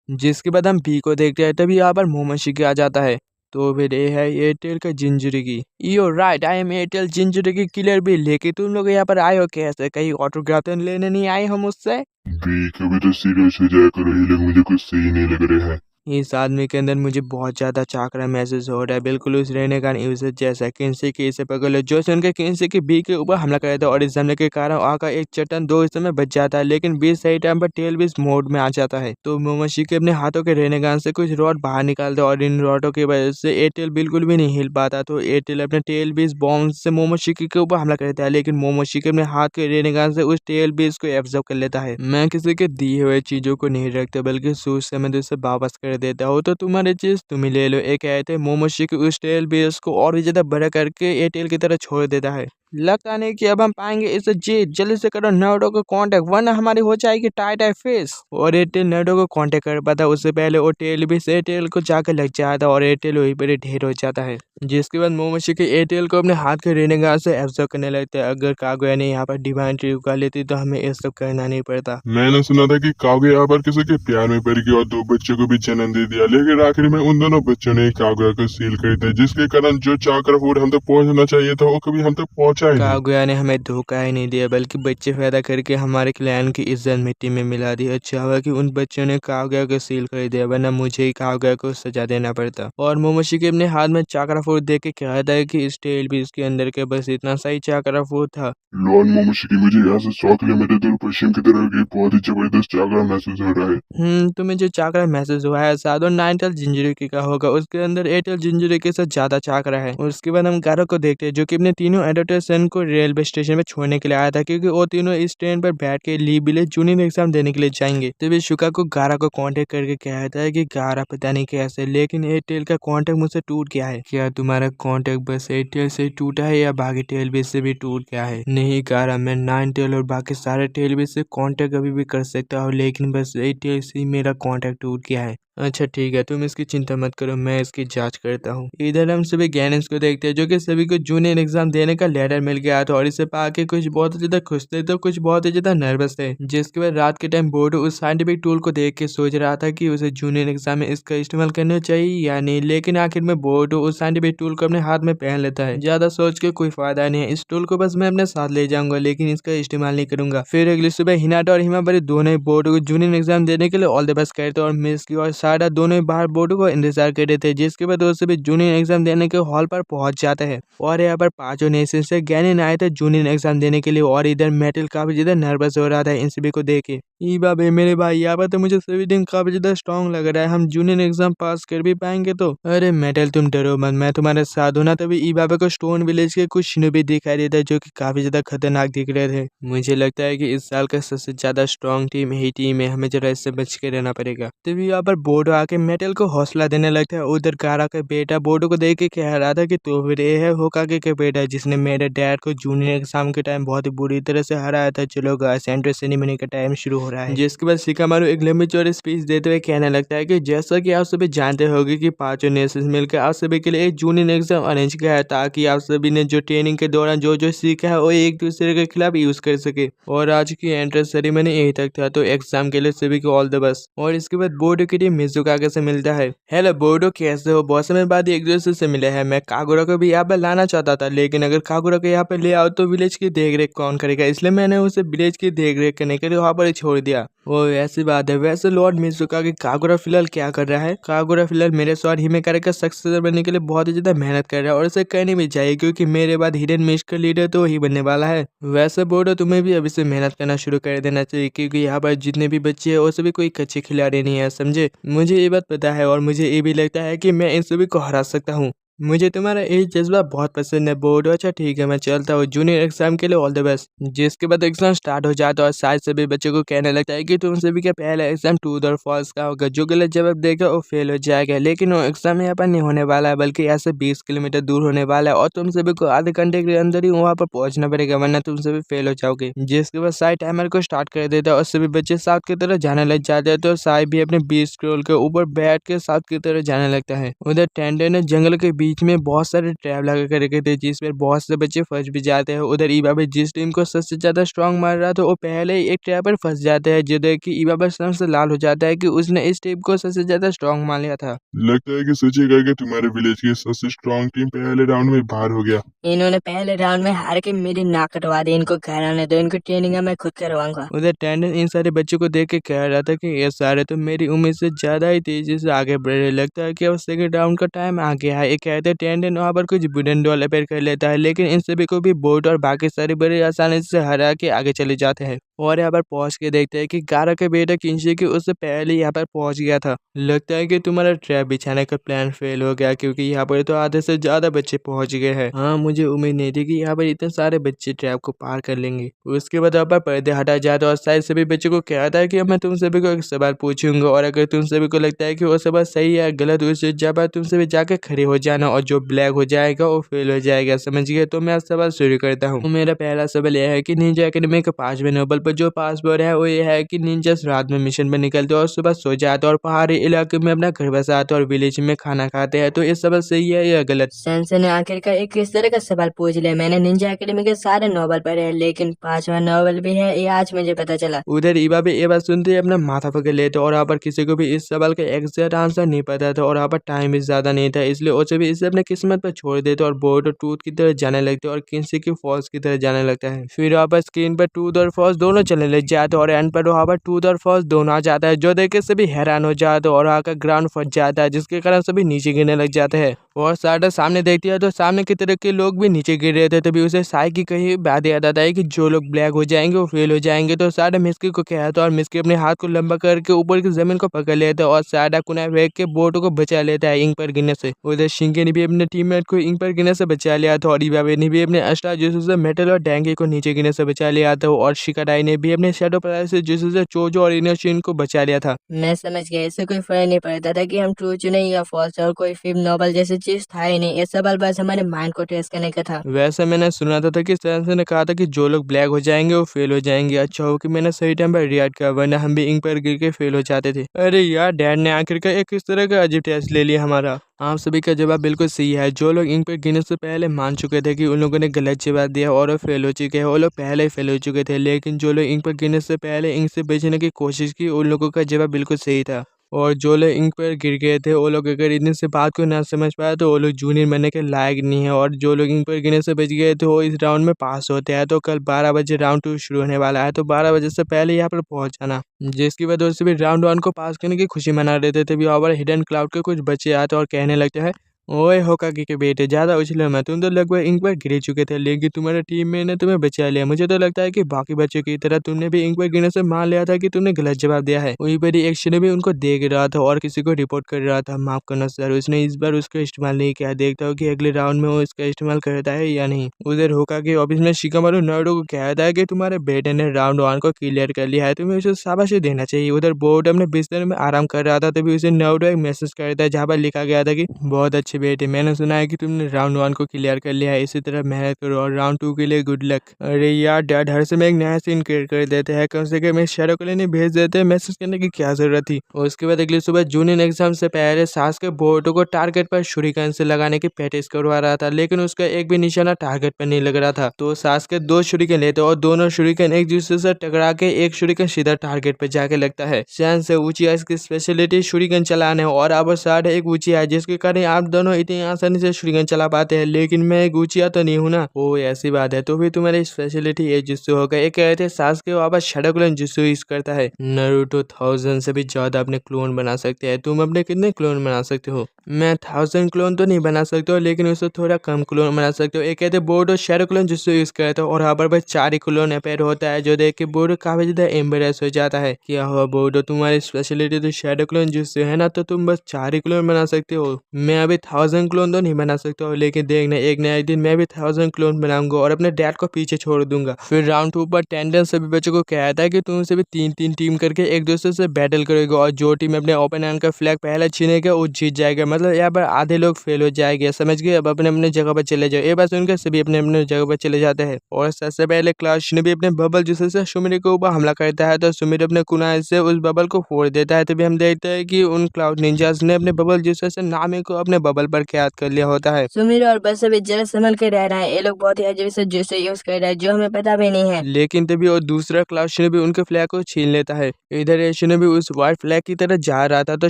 जिसके बाद हम बी को देखते हैं, तभी यहाँ पर मोमोशिकी आ जाता है। तो फिर ये है एयरटेल का जिंजरिगी। Yo right, I am Airtel जिंजरिगी किलर भी। लेके तुम लोग यहाँ पर आए हो कैसे? कहीं ऑटोग्राफ तो लेने नहीं आए हो मुझसे? भी कभी तो सीरियस हो जाया करो, ये लोग मुझे कुछ सही नहीं लग रहे हैं। इस आदमी के अंदर मुझे बहुत ज्यादा चाकरा महसूस हो रहा है, बिल्कुल उस रहने का यूसेज जैसा। किन्सी की इसे पकड़ लो, जो से उनके किन्सी की बी के ऊपर हमला कर था और इस हमले के कारण आ का एक चट्टान 2 हिस्सों में बच जाता है, लेकिन बी सही टाइम पर टेल बीस मोड में आ जाता है। तो मोमोशिकी अपने हाथों के रहने गान से कुछ रॉड बाहर निकालता है और इन रॉडों की वजह से एयरटेल बिल्कुल भी नहीं हिल पाता। तो एयरटेल अपने टेल बीस बॉम्ब से मोमोशिकी के ऊपर हमला करता है, लेकिन मोमोशिकी अपने हाथ के रहने गान से उस टेल बीस को एब्जॉर्ब कर लेता है। मैं किसी के दिए हुए चीजों को नहीं रखता, बल्कि सोच समझ उसे वापस कर देता हूँ। तो तुम्हारी चीज तुम ही ले लो। एक कहते मोमोशिकी उस टेल बेस को और भी ज्यादा बड़ा करके एयरटेल की तरह छोड़ देता है। लगता नहीं कि अब हम पाएंगे इसे जीत। जल्दी से करो नारुतो को कांटेक्ट, वरना हमारी हो जाएगी टाइट फेस। और एयरटेल नारुतो को कांटेक्ट कर पाता, उससे पहले वो टेल भी एयरटेल को जाकर लग जाता और एयरटेल वहीं पर ढेर हो जाता है। जिसके बाद मोमोशिकी एयरटेल को अपने हाथ के रेनेगार से एब्जॉर्ब करने लगता है। अगर कागुया ने यहाँ पर डिवाइन ट्री उगा लेती तो हमें ये सब करना नहीं पड़ता। मैंने सुना था कि कागुया यहाँ पर किसी के प्यार में पड़ गई और 2 बच्चों को भी जन्म दे दिया, लेकिन आखिर में उन दोनों बच्चों ने कागुया को सील कर दिया, जिसके कारण जो चाकरा फूड हम तक पहुंचना चाहिए था वो कभी हम तक पहुंचा ही नहीं। कागुया ने हमें धोखा ही नहीं दिया, बल्कि बच्चे पैदा करके हमारे क्लैन की इज्जत मिट्टी में मिला दी। अच्छा हुआ कि उन बच्चों ने कागुया को सील कर दिया, वरना मुझे ही कागुया को सजा देना पड़ता। और मोमोशिकी अपने हाथ में चाकरा फूड देख के कहता है कि इस टेल भी इसके अंदर के बस इतना सही चाकरा फूड था। लॉर्ड मोमोशिकी, मुझे यहाँ से 100 किलोमीटर दूर पश्चिम की तरफ एक बहुत ही जबरदस्त चाकरा महसूस हो रहा है। तुम्हें जो चाकरा महसूस हुआ है शायद 9 टेल जिंजरिकी का होगा, उसके अंदर 8 टेल जिंजरिकी से ज्यादा चाकरा है। उसके बाद हम गारो को देखते हैं, जो कि अपने तीनों एडोटेशन को रेलवे स्टेशन पे छोड़ने के लिए आया था, क्योंकि वो तीनों इस ट्रेन पर बैठ के ली बिले जूनियर एग्जाम देने के लिए जाएंगे। तभी शुका को गारा को कांटेक्ट करके कहता है कि गारा पता नहीं कैसे, लेकिन एयरटेल का कांटेक्ट मुझसे टूट गया है। क्या तुम्हारा कांटेक्ट बस एयरटेल से टूटा है या बाकी टेल भी से भी टूट गया है? नहीं गारा, मैं 9 टेल और बाकी सारे टेल भी से कांटेक्ट अभी भी कर सकता हूँ, लेकिन बस एयरटेल से मेरा कांटेक्ट टूट गया है। अच्छा ठीक है, तुम इसकी चिंता मत करो, मैं इसकी जांच करता हूँ। इधर हम सभी गैनेंस को देखते हैं, जो कि सभी को जूनियर एग्जाम देने का लेटर मिल गया था और इसे पाके कुछ बहुत ज्यादा खुश थे तो कुछ बहुत ज्यादा नर्वस थे। जिसके बाद रात के टाइम बोर्डो उस साइंटिफिक टूल को देख के सोच रहा था कि उसे जूनियर एग्जाम में इसका इस्तेमाल करना चाहिए या नहीं, लेकिन आखिर में बोर्डो उस साइंटिफिक टूल को अपने हाथ में पहन लेता है। ज्यादा सोच के कोई फायदा नहीं है, इस टूल को बस मैं अपने साथ ले जाऊंगा, लेकिन इसका इस्तेमाल नहीं करूंगा। फिर अगली सुबह हिनाटा और हिमाबरी दोनों बोर्डो को जूनियर एग्जाम देने के लिए ऑल द बेस्ट कहते और मिस की और सारा दोनों बाहर बोर्डो को इंतजार कर रहे थे। जिसके बाद वो सभी जूनियर एग्जाम देने के हॉल पर पहुंच जाते हैं और यहाँ पर 5 नेशन से गैनिन आए थे जूनियर एग्जाम देने के लिए। और इधर मेटल काफी ज्यादा नर्वस हो रहा था इन सभी को देख के। ई बाबे मेरे भाई, यहाँ पर तो मुझे सभी दिन काफी ज्यादा स्ट्रांग लग रहा है। हम जूनियर एग्जाम पास कर भी पाएंगे तो। अरे मेटल तुम डरो मत, मैं तुम्हारे साथ हूं ना। तभी ई बाबे को स्टोन विलेज के कुछ शिनोबी दिखाई देता है जो कि काफी ज्यादा खतरनाक दिख रहे थे। मुझे लगता है कि इस साल का सबसे ज्यादा स्ट्रांग टीम यही टीम है, हमें जरा इससे बच के रहना पड़ेगा। तभी यहाँ पर बोर्डो आके मेटल को हौसला देने लगता है। उधर गारा का बेटा बोर्डो को देख के कह रहा था कि तो फिर ये है होकागे का बेटा जिसने मेरे डैड को जूनियर एग्जाम के टाइम बहुत ही बुरी तरह से हराया था। चलो गाइस, एंट्री सेरेमनी का टाइम शुरू हो रहा है। जिसके बाद शिकामारू एक लंबी चौड़ी स्पीच देते हुए कहने लगता है कि जैसा कि आप सभी जानते होंगे कि पांचों नेशंस मिलकर आप सभी के लिए एक जूनियर एग्जाम अरेंज किया है ताकि आप सभी ने जो ट्रेनिंग के दौरान जो जो सीखा है वो एक दूसरे के खिलाफ यूज कर सके। और आज की एंट्रेंस सेरेमनी यही तक था, तो एग्जाम के लिए सभी को ऑल द बेस्ट। और इसके बाद बोर्डो की टीम मिजुकागे से मिलता है। हेलो बोर्डो, कैसे हो? बहुत समय बाद एक दूसरे से मिले हैं। मैं कागुरा को भी यहाँ पर लाना चाहता था, लेकिन अगर कागुरा को यहाँ पर ले आओ तो विलेज की देखरेख कौन करेगा, इसलिए मैंने उसे विलेज की देखरेख करने के लिए वहाँ पर ही छोड़ दिया। वो ऐसी बात है। वैसे लॉर्ड मिजुकागे, कागुरा फिलहाल क्या कर रहा है? कागुरा फिलहाल मेरे सवार हिमेकारे का सक्सेसर बनने के लिए बहुत ही ज्यादा मेहनत कर रहा है और इसे करनी भी चाहिए क्योंकि मेरे बाद हिडन मिस्ट का लीडर तो वही बनने वाला है। वैसे बोर्डो, तुम्हें भी अभी से मेहनत करना शुरू कर देना चाहिए क्योंकि यहाँ पर जितने भी बच्चे हैं वो सभी कोई कच्चे खिलाड़ी नहीं है, समझे? मुझे ये बात पता है और मुझे ये भी लगता है कि मैं इन सभी को हरा सकता हूँ। मुझे तुम्हारा ये जज्बा बहुत पसंद है बोर्डो। अच्छा ठीक है, मैं चलता हूँ। जूनियर एग्जाम के लिए ऑल द बेस्ट। जिसके बाद एग्जाम स्टार्ट हो जाता है और शायद सभी बच्चों को कहने लगता है कि तुम सभी का पहला एग्जाम ट्रू और फॉल्स का होगा। जो गलत जवाब देगा वो फेल हो जाएगा, लेकिन वो एग्जाम यहाँ पर नहीं होने वाला है बल्कि यहाँ से 20 किलोमीटर दूर होने वाला है और तुम सभी को आधे घंटे के अंदर ही वहाँ पर पहुंचना पड़ेगा वरना तुम सभी फेल हो जाओगे। जिसके बाद साई टाइमर को स्टार्ट कर देता है और सभी बच्चे साउथ की तरफ जाने लग जाते हैं, तो साई भी अपने 20 स्क्रॉल के ऊपर बैठ के साउथ की तरफ जाने लगता है। उधर टेंडर ने जंगल के बीच में बहुत सारे ट्रैप लगा कर रखे थे जिसमें बहुत से बच्चे फंस भी जाते हैं। उधर इबाबे जिस टीम को सबसे ज्यादा स्ट्रांग मार रहा था वो पहले ही एक ट्रैप पर फंस जाते हैं, जो देख के इबाबे शर्म से लाल हो जाता है कि उसने इस टीम को सबसे ज्यादा स्ट्रांग मान लिया था। लगता है कि सोचेगा कि तुम्हारे विलेज की सबसे स्ट्रांग टीम पहले राउंड में बाहर हो गया। इन्होंने पहले राउंड में हार के मेरी नाक कटवा दी। इनको घर आने दो, इनको ट्रेनिंग मैं खुद करवाऊंगा। उधर टेंडर इन सारे बच्चों को देख के कह रहा था कि ये सारे तो मेरी उम्मीद से ज्यादा ही तेजी से आगे बढ़ रहे। लगता है कि अब सेकंड राउंड का टाइम आ गया है। ये कहते टेंडर वहाँ पर कुछ वुडन डॉल अपेयर कर लेता है, लेकिन इन सभी को भी बोट और बाकी सारे बड़े आसानी से हरा के आगे चले जाते हैं। और यहाँ पर पहुंच के देखते हैं कि गारा का बेटा किंशी की उससे पहले यहाँ पर पहुंच गया था। लगता है कि तुम्हारा ट्रैप बिछाने का प्लान फेल हो गया क्योंकि यहाँ पर तो आधे से ज्यादा बच्चे पहुंच गए हैं। हाँ, मुझे उम्मीद नहीं थी कि यहाँ पर इतने सारे बच्चे ट्रैप को पार कर लेंगे। उसके बाद यहाँ पर पर्दे हटा जाता है और शायद सभी बच्चों को कहता है कि मैं तुम सभी को एक सवाल पूछूंगा और अगर तुम सभी को लगता है कि वो सवाल सही है गलत, उस जगह पर तुम सभी जाकर खड़े हो जाना और जो ब्लैक हो जाएगा वो फेल हो जाएगा, समझ गए? तो मैं सवाल शुरू करता हूँ। मेरा पहला सवाल यह है कि निंजा एकेडमी के 5वें नोबल पर जो पासवर्ड है वो ये है कि निंजास रात में मिशन पर निकलते और सुबह सो जाते और पहाड़ी इलाके में अपना घर बसाते और विलेज में खाना खाते हैं, तो ये सवाल सही है या गलत? सेंसे ने आखिरकार एक किस तरह का सवाल पूछ लिया। मैंने निंजा एकेडमी के सारे नॉवल पढ़े हैं, लेकिन 5वां नॉवल भी है ये आज मुझे पता चला। उधर इबा भी ये बात सुनते ही अपना माथा पकड़ लेते और यहाँ पर किसी को भी इस सवाल का एग्जैक्ट आंसर नहीं पता था और यहाँ पर टाइम भी ज्यादा नहीं था, इसलिए उसे भी इसे अपने किस्मत पर छोड़ देते और बोर्ड और ट्रूथ की तरह जाने लगते और किंसी की फॉल्स की तरह जाने लगता है। फिर यहाँ पर स्क्रीन पर ट्रूथ और फॉल्स दोनों चलने लग जाते और एंड पर वहाँ पर ट्रूथ और फॉल्स दोनों आ जाता है, जो देख के सभी हैरान हो जाते और वहाँ का ग्राउंड फट जाता है जिसके कारण सभी नीचे गिरने लग जाते हैं। और सारा सामने देखती है तो सामने की तरफ के लोग भी नीचे गिर रहे थे। तभी उसे साई की कही बात याद आता है कि जो लोग ब्लैक हो जाएंगे वो फेल हो जाएंगे। तो सारा मिस्की को कहता और मिस्की अपने हाथ को लंबा करके ऊपर की जमीन को पकड़ लेता और सारा कुना फेंक के बोट को बचा लेता है इंक पर गिरने से। उधर शिंगे ने भी अपने टीममेट को इंक पर गिरने से बचा लिया था और इबाबे ने भी अपने अस्टा जुसु से मेटल और डैंगे को नीचे गिरने से बचा लिया था और शिकाडाई ने भी अपने शैडो पैरालिसिस जुसु से चोजो और इनोशिन को बचा लिया था। मैं समझ गया, इससे कोई फर्क नहीं पड़ता था कि हम ट्रू चुने या फॉल्स, और कोई फिल्म नॉवल जैसी चीज था ही नहीं। ये सवाल बस हमारे माइंड को टेस्ट करने का था। वैसे मैंने सुना था कि सेंसे ने कहा था कि जो लोग ब्लैक हो जाएंगे वो फेल हो जाएंगे। अच्छा हो कि मैंने सही टाइम पर रिएक्ट किया, वरना हम भी इंक पर गिर के फेल हो जाते थे। अरे यार, डैड ने आखिरकार एक किस तरह का अजीब टेस्ट ले लिया हमारा। आप सभी का जवाब बिल्कुल सही है। जो लोग इंक पर गिरने से पहले मान चुके थे कि उन लोगों ने गलत जवाब दिया और वो फेल हो चुके हैं, वो लोग पहले ही फेल हो चुके थे। लेकिन जो लोग इंक पर गिरने से पहले इंक से बचने की कोशिश की उन लोगों का जवाब बिल्कुल सही था। और जो लोग इंक पर गिर गए थे वो लोग अगर इतने से बात को ना समझ पाए तो वो लोग जूनियर बनने के लायक नहीं है। और जो लोग इंक पर गिरने से बच गए थे वो इस राउंड में पास होते हैं। तो कल 12 बजे राउंड 2 शुरू होने वाला है, तो 12 बजे से पहले यहाँ पर पहुंच जाना, जिसकी वजह से भी राउंड 1 को पास करने की खुशी मना रहे थे। तभी और हिडन क्लाउड के कुछ बच्चे आते और कहने लगते हैं ओए होकागे के बेटे, ज्यादा उछलो मत। तुम तो लगभग एक बार गिर चुके थे, लेकिन तुम्हारे टीम में ने तुम्हें बचा लिया। मुझे तो लगता है कि बाकी बच्चों की तरह तुमने भी एक बार गिरने से मान लिया था कि तुमने गलत जवाब दिया है। वहीं पर ही एक्शन भी उनको देख रहा था और किसी को रिपोर्ट कर रहा था। माफ करना सर, उसने इस बार उसका इस्तेमाल नहीं किया। देखता हूँ कि अगले राउंड में वो इसका इस्तेमाल करता है या नहीं। उधर होकागे ऑफिस में शिकामारू नारुतो को कहता है कि तुम्हारे बेटे ने राउंड 1 को क्लियर कर लिया है, तुम्हें उसे शाबाशी देना चाहिए। उधर बोर्ड अपने बिस्तर में आराम कर रहा था, तभी उसे नारुतो एक मैसेज करता है जहाँ पर लिखा गया था कि बहुत अच्छे बेटे, मैंने सुना है कि तुमने राउंड 1 को क्लियर कर लिया है, इसी तरह मेहनत करो और राउंड 2 के लिए गुड लक। अरे यार डैड, हर समय एक नया सीन क्रिएट कर देते हैं, कम से कम एक शैडो को लेने भेज देते हैं, मैसेज करने की क्या जरूरत थी। और उसके बाद अगली सुबह जूनियर एग्जाम से पहले सास के बोर्डो को टारगेट पर शुरिकन से लगाने की प्रैक्टिस करवा रहा था, लेकिन उसका एक भी निशाना टारगेट पर नहीं लग रहा था। तो सास के 2 शुरिकन लेते और दोनों शुरिकन एक दूसरे से टकरा के एक शुरिकन सीधा टारगेट पर जाके लगता है। सैन से ऊंचिया इसकी स्पेशलिटी शुरिकन चलाने और अब साढ़ एक ऊंची है, जिसके कारण आप दोनों इतनी आसानी से शुरिकन चला पाते हैं, लेकिन मैं एक ऊंचिया तो नहीं हूं ना। ओ ऐसी बात है, तो फिर तुम्हारी स्पेशलिटी ये जिस्सु होगा। एक कहते सास के वापस शैडो क्लोन जिस्सु यूज करता है। नारुतो 1000 से भी ज्यादा अपने क्लोन बना सकते हैं। तुम अपने कितने क्लोन बना सकते हो? मैं 1000 क्लोन तो नहीं बना सकता, लेकिन उससे थोड़ा कम क्लोन बना सकते हो। एक कहते बोर्डो शैडो क्लोन जिस्सु यूज करता है और यहाँ पर बस 4 ही क्लोन अपेयर होता है, जो देख के बोर्डो काफी ज्यादा एम्बेरस हो जाता है। क्या हुआ बोर्डो, तुम्हारी स्पेशलिटी तो शैडो क्लोन जिस्सु है ना, तो तुम बस 4 ही क्लोन बना सकते हो। मैं अभी 1000 क्लोन तो नहीं बना सकता हूँ, लेकिन देखना एक ना एक दिन मैं भी 1000 क्लोन बनाऊंगा और अपने डैड को पीछे छोड़ दूंगा। फिर राउंड 2 पर टेंडेंस सभी बच्चों को कहता है कि तुम से भी 3-3 टीम करके एक दूसरे से बैटल करेगा और जो टीम अपने ओपोनेंट का फ्लैग पहले छीनेगा वो जीत जाएगा। मतलब यहाँ पर आधे लोग फेल हो जाएंगे, समझ गए। अब अपने अपने जगह पर चले जाओ। ये बात सुनकर सभी अपने अपने जगह पर चले जाते हैं और सबसे पहले क्लास ने भी अपने बबल जूसर से सुमिरो के ऊपर हमला करता है, तो सुमिरो अपने कुनाल से उस बबल को फोड़ देता है। तभी हम देखते हैं कि उन क्लाउड निंजास ने अपने बबल जूसर से नामी को अपने बबल पर कैद कर लिया होता है। सुमिरो और बस अभी जरा संभल के रह रहा है, ये लोग बहुत ही अजीब से जूस यूज कर रहा है जो हमें पता भी नहीं है। लेकिन तभी और दूसरा क्लाउड शिनोबी उनके फ्लैग को छीन लेता है। इधर ये शिनोबी उस व्हाइट फ्लैग की तरफ जा रहा था, तो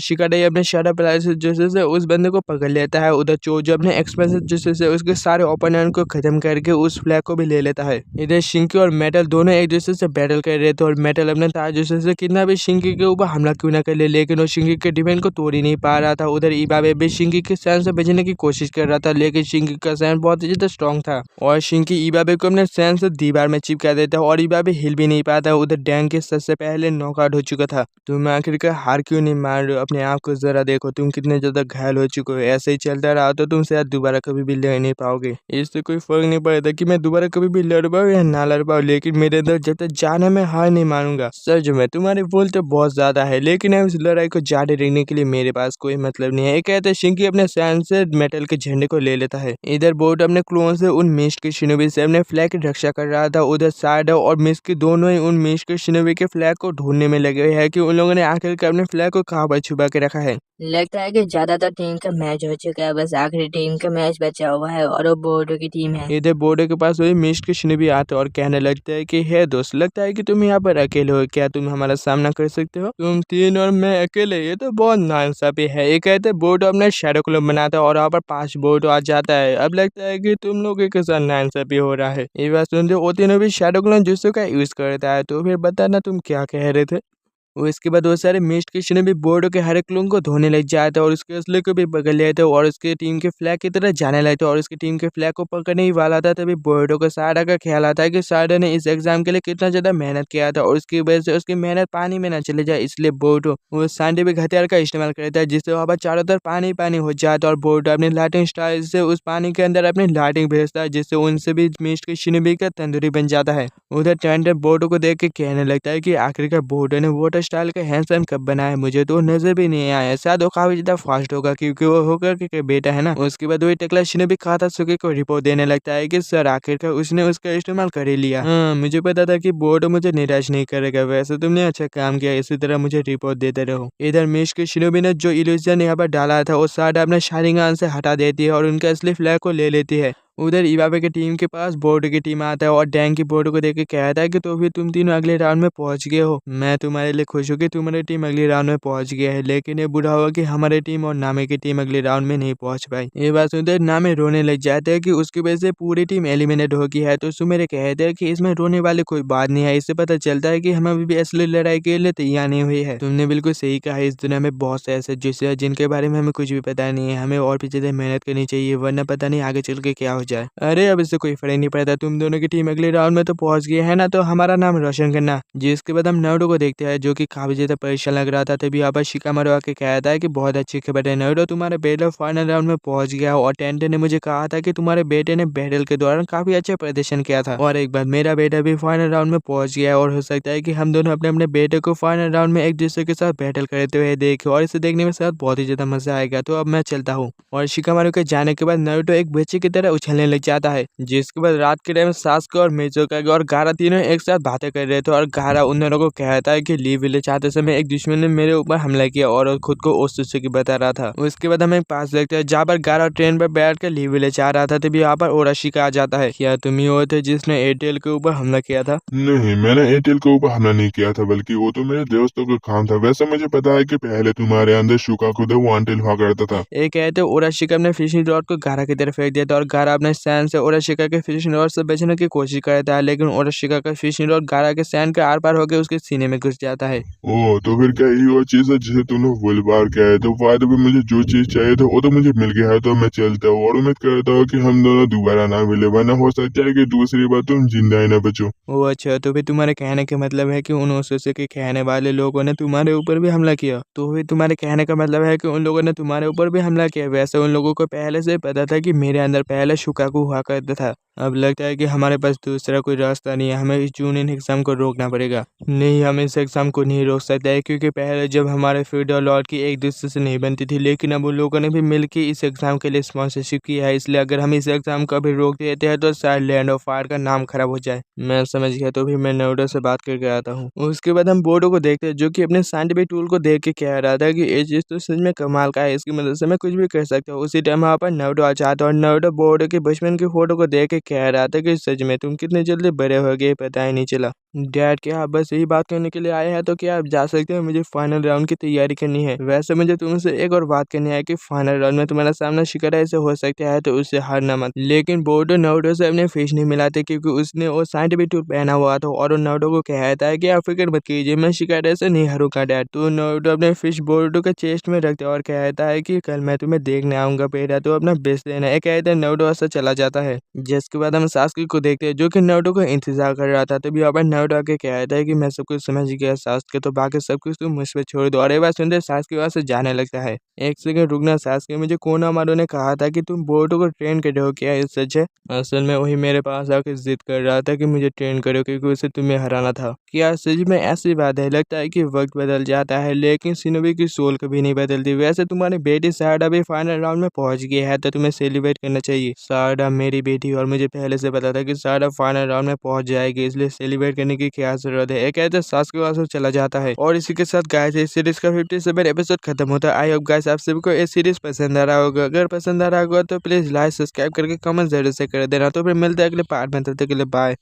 शिकाडाई अपने शैडो पैरालिसिस जूसर से उस बंदे को पकड़ लेता है। उधर चोजो अपने एक्सपेंसिव जूसर से उसके सारे ओपोनेंट को खत्म करके उस फ्लैग को भी ले लेता है। इधर शिंकी और मेटल दोनों एक दूसरे से बैटल कर रहे थे और मेटल अपने तार जूसर से कितना भी शिंकी के ऊपर हमला क्यों ना कर ले, लेकिन वो शिंकी के डिफेंस को तोड़ ही नहीं पा रहा था। उधर इबाबे भी शिंकी के सैन से बचने की कोशिश कर रहा था, लेकिन शिंकी का सैन बहुत ही ज्यादा स्ट्रॉन्ग था और शिंकी इबाबे को अपने सैन से दीवार में चिपका देता है और इबाबे हिल भी नहीं पाता। उधर डैंग के सबसे पहले नॉकआउट हो चुका था। तुम आखिरकार हार क्यों नहीं मान रहे हो? अपने आप को जरा देखो, तुम कितने ज्यादा घायल हो चुके हो। ऐसे ही चलता रहा तो तुम शायद दोबारा कभी भी लड़ नहीं पाओगे। इससे कोई फर्क नहीं पड़ता कि मैं दोबारा कभी भी लड़ पाऊँ या ना लड़ पाऊँ, लेकिन मेरे अंदर जब तक जान है मैं हार नहीं मानूंगा। सच में तुम्हारी भूल तो बहुत ज्यादा है, लेकिन इस लड़ाई को जारी रखने के लिए मेरे पास कोई मतलब नहीं है। एक कहते शिंकी अपने सैन से मेटल के झंडे को ले लेता है। इधर बोर्ड अपने क्लोन से उन मिस्ट के शिनोबी से अपने फ्लैग की रक्षा कर रहा था। उधर साइडो और मिस्ट के दोनों ही उन मिस्ट के शिनोबी के फ्लैग को ढूंढने में लगे हुए हैं कि उन लोगों ने आखिरकार अपने फ्लैग को कहाँ पर छुपा के रखा है। लगता है कि ज्यादातर टीम का मैच हो चुका है, बस आखिरी टीम का मैच बचा हुआ है और वो बोर्डो की टीम है। इधर बोर्डो के पास वही मिस्ट के शिनोबी आते और कहने लगता है कि हे दोस्त, लगता है कि तुम यहाँ पर अकेले हो, क्या तुम हमारा सामना कर सकते हो? तुम 3 और मैं अकेले, ये तो बहुत नाइंसाफी है। ये कहते बोर्डो अपने शैडो क्लब बनाता है और यहाँ पर 5 बोर्डो आ जाता है। अब लगता है कि तुम लोगों के साथ नाइंसाफी हो रहा है। ये बात सुनते वो तीनों भी शैडो क्लब जुस्सो का यूज करता है। तो फिर बताना तुम क्या कह रहे थे? वो इसके बाद वो सारे मिस्ट किशन भी बोर्डो के हर एक क्लोन को धोने लग जाते और उसके असले को भी पकड़ लेते और उसके टीम के फ्लैग की तरह जाने लगते और उसकी टीम के फ्लैग को पकड़ने ही वाला था। तभी बोर्डो को सारा का ख्याल आता है कि सारा ने इस एग्जाम के लिए कितना ज्यादा मेहनत किया था और उसकी वजह से उसकी मेहनत पानी में ना चले जाए, इसलिए बोर्डो वो साइंटिफिक हथियार का इस्तेमाल करता है, जिससे वहाँ पर चारों तरफ पानी पानी हो जाता है और बोर्डो अपनी लाइटिंग स्टाइल से उस पानी के अंदर अपनी लाइटिंग भेजता है, जिससे उनसे भी मिस्ट के शिनोबी का तंदूरी बन जाता है। उधर टेंडर बोर्डो को देख के कहने लगता है कि आखिरकार बोर्डो ने वाटर स्टाइल का हैंडसम कब बनाया, मुझे तो नजर भी नहीं आया। शायद वो काफी ज्यादा फास्ट होगा क्योंकि वो होकर के बेटा है ना। उसके बाद वही टकला शिनोबी कातासुके को रिपोर्ट देने लगता है कि सर आखिरकार उसने उसका इस्तेमाल कर ही लिया। हाँ, मुझे पता था कि बोर्डो मुझे निराश नहीं करेगा। वैसे तुमने अच्छा काम किया, इसी तरह मुझे रिपोर्ट देते रहो। इधर मिश के शिनोबी ने जो इल्यूजन यहाँ पर डाला था वो सारा अपने शारिंगान से हटा देती है और उनके असली फ्लैग को ले लेती है। उधर इवाबे की टीम के पास बोर्ड की टीम आता है और डैंग की बोर्ड को देख के कहता है कि तो फिर तुम तीनों अगले राउंड में पहुंच गए हो। मैं तुम्हारे लिए खुश हूँ कि तुम्हारी टीम अगले राउंड में पहुंच गया है, लेकिन ये बुरा हुआ कि हमारी टीम और नामे की टीम अगले राउंड में नहीं पहुंच पाई। ये बात सुनते नामे रोने लग जाते हैं कि उसकी वजह से पूरी टीम एलिमिनेट हो गई है। तो सुमेरे कहते हैं कि इसमें रोने वाली कोई बात नहीं है, इससे पता चलता है कि हम अभी भी असली लड़ाई के लिए तैयार नहीं हुई है। तुमने बिल्कुल सही कहा, इस दुनिया में बहुत से ऐसे जिससे जिनके बारे में हमें कुछ भी पता नहीं है। हमें और भी ज्यादा मेहनत करनी चाहिए, वरना पता नहीं आगे चल के क्या हो जाए। अरे अब इससे कोई फर्क नहीं पड़ता, तुम दोनों की टीम अगले राउंड में तो पहुंच गई है ना, तो हमारा नाम रोशन करना। जिसके बाद हम नारुतो को देखते हैं जो कि काफी ज्यादा परेशान लग रहा था। तभी यहाँ पर शिकामारू आके कहता है कि बहुत अच्छी खबर है नारुतो, तुम्हारे बेटा फाइनल राउंड में पहुंच गया और टेंटे ने मुझे कहा था कि तुम्हारे बेटे ने बैटल के दौरान काफी अच्छा प्रदर्शन किया था, और एक बार मेरा बेटा भी फाइनल राउंड में पहुंच गया और हो सकता है कि हम दोनों अपने अपने बेटे को फाइनल राउंड में एक दूसरे के साथ बैटल करते हुए देखें, और इसे देखने में साथ बहुत ही ज्यादा मजा आएगा। तो अब मैं चलता हूँ। और शिकामारू के जाने के बाद नारुतो एक बच्चे की तरह उछलने लग जाता है। जिसके बाद रात के टाइम सास्के और मिज़ुका और गारा तीनों एक साथ बातें कर रहे थे, और गारा उन दोनों को कहता है कि लीव विलेज आते समय एक दुश्मन ने मेरे ऊपर हमला किया और खुद को ओत्सुकी बता रहा था। उसके बाद हमें पास देखते हैं जहाँ पर गारा ट्रेन पर बैठ कर लीव विलेज आ रहा था। तभी यहाँ पर ओराशिका आ जाता है। क्या तुम ही वो थे जिसने एयरटेल के ऊपर हमला किया था? नहीं, मैंने एयरटेल के ऊपर हमला नहीं किया था, बल्कि वो तो मेरे दोस्तों का काम था। वैसे मुझे पता है कि पहले तुम्हारे अंदर शुकाकु था, वो अनटिल हुआ करता था। ये कहते ओराशिका ने फिशिंग रॉड को गारा की तरफ फेंक दिया था, और गारा अपने सैन से ओराशिका के फिशिंग रॉड से बचने की कोशिश करता है, लेकिन ओराशिका का फिशिंग रॉड गारा के सैन के आर पार होकर उसके सीने में घुस जाता है। ओह, तो फिर क्या यही वो चीज है जिसे तुमने वुलबार किया है? तो फायदे में मुझे जो चीज चाहिए था वो तो मुझे मिल गया है, तो मैं चलता हूँ और उम्मीद करता हूँ कि हम दोनों दोबारा ना मिले, वरना हो सकता है कि दूसरी बार तुम जिंदा ही ना बचो। ओह अच्छा, तो फिर तुम्हारे कहने का मतलब है कि उन ओसुसे के कहने वाले लोगों ने तुम्हारे ऊपर भी हमला किया? तो फिर तुम्हारे कहने का मतलब है कि उन लोगों ने तुम्हारे ऊपर भी हमला किया? वैसे उन लोगों को पहले से पता था कि मेरे अंदर पहले शुकाकु हुआ करता था। अब लगता है कि हमारे पास दूसरा कोई रास्ता नहीं है, हमें इस जूनियर एग्जाम को रोकना पड़ेगा। नहीं, हम इस एग्जाम को नहीं रोक सकते, क्योंकि पहले जब हमारे फील्ड और लॉर्ड की एक दूसरे से नहीं बनती थी, लेकिन अब उन लोगों ने भी मिलकर इस एग्जाम के लिए स्पॉन्सरशिप किया है। इसलिए अगर हम इस एग्जाम को अभी रोक देते हैं तो शायद लैंड ऑफ फायर का नाम खराब हो जाए। मैं समझ गया, तो भी मैं नारुतो से बात करके आता हूँ। उसके बाद हम बोर्डो को देखते हैं जो कि अपने साइंटिफिक टूल को देख के कह रहा था कि ये चीज तो सच में कमाल का है, इसकी मदद से मैं कुछ भी कर सकता हूँ। उसी टाइम वहाँ पर नारुतो आ जाता है, और नारुतो बोर्डो के बचपन की फोटो को देख के कह रहा था कि सच में तुम कितने जल्दी बड़े हो गए, पता ही नहीं चला। डैड, क्या आप बस यही बात करने के लिए आए हैं? तो क्या आप जा सकते हैं? मुझे फाइनल राउंड की तैयारी करनी है। वैसे मुझे तुमसे एक और बात करनी है कि फाइनल राउंड में तुम्हारा सामना शिकारा से हो सकता है, तो उससे हारना मत। लेकिन बोर्डो नारुतो से अपने फेस नहीं मिलाते, क्योंकि उसने वो साइंटिफिक टूल पहना हुआ था, और नारुतो को कहता है कि आप फिक्र मत कीजिए, मैं शिकारा से नहीं हारूंगा डैड। तो नारुतो अपने फिश बोर्डो के चेस्ट में रखते और कहता है कि कल मैं तुम्हें देखने आऊंगा बेटा, तो अपना बेस्ट देना है। कहते हैं नारुतो से चला जाता है। जिसके बाद हम सास्के को देखते हैं जो कि नारुतो का इंतजार कर रहा था। तभी यहाँ पर नारुतो आके कहता है कि मैं सब कुछ समझ गया सास्के, तो बाकी सब कुछ तुम मुझ पे छोड़ दो। और ये बात सुनते सास्के वहां से जाने लगता है। एक सेकंड रुकना सास्के, मुझे कोनामारू ने कहा था कि तुम बोर्डो को ट्रेन कर रहे हो, क्या ये सच है? असल में वही मेरे पास आके जिद कर रहा था कि मुझे ट्रेन करो, क्योंकि उसे तुम्हें हराना था। क्या सच में ऐसी बात है? लगता है कि वक्त बदल जाता है, लेकिन शिनोबी की सोल कभी नहीं बदलती। वैसे तुम्हारी बेटी सारडा भी फाइनल राउंड में पहुंच गई है, तो तुम्हें सेलिब्रेट करना चाहिए। सारडा मेरी बेटी, और मुझे पहले से पता था कि सारडा फाइनल राउंड में पहुंच जाएगी, इसलिए सेलिब्रेट करने की क्या जरूरत है। एक कहते सास्के वहां से चला जाता है। और इसी के साथ गाइस इस सीरीज का 57 एपिसोड खत्म होता है। आई होप गाइस आप सभी को ये सीरीज पसंद आ रहा होगा। अगर पसंद आ रहा होगा तो प्लीज लाइक सब्सक्राइब करके कमेंट जरूर से कर देना। तो फिर मिलते हैं अगले पार्ट में, तब तक के लिए बाय।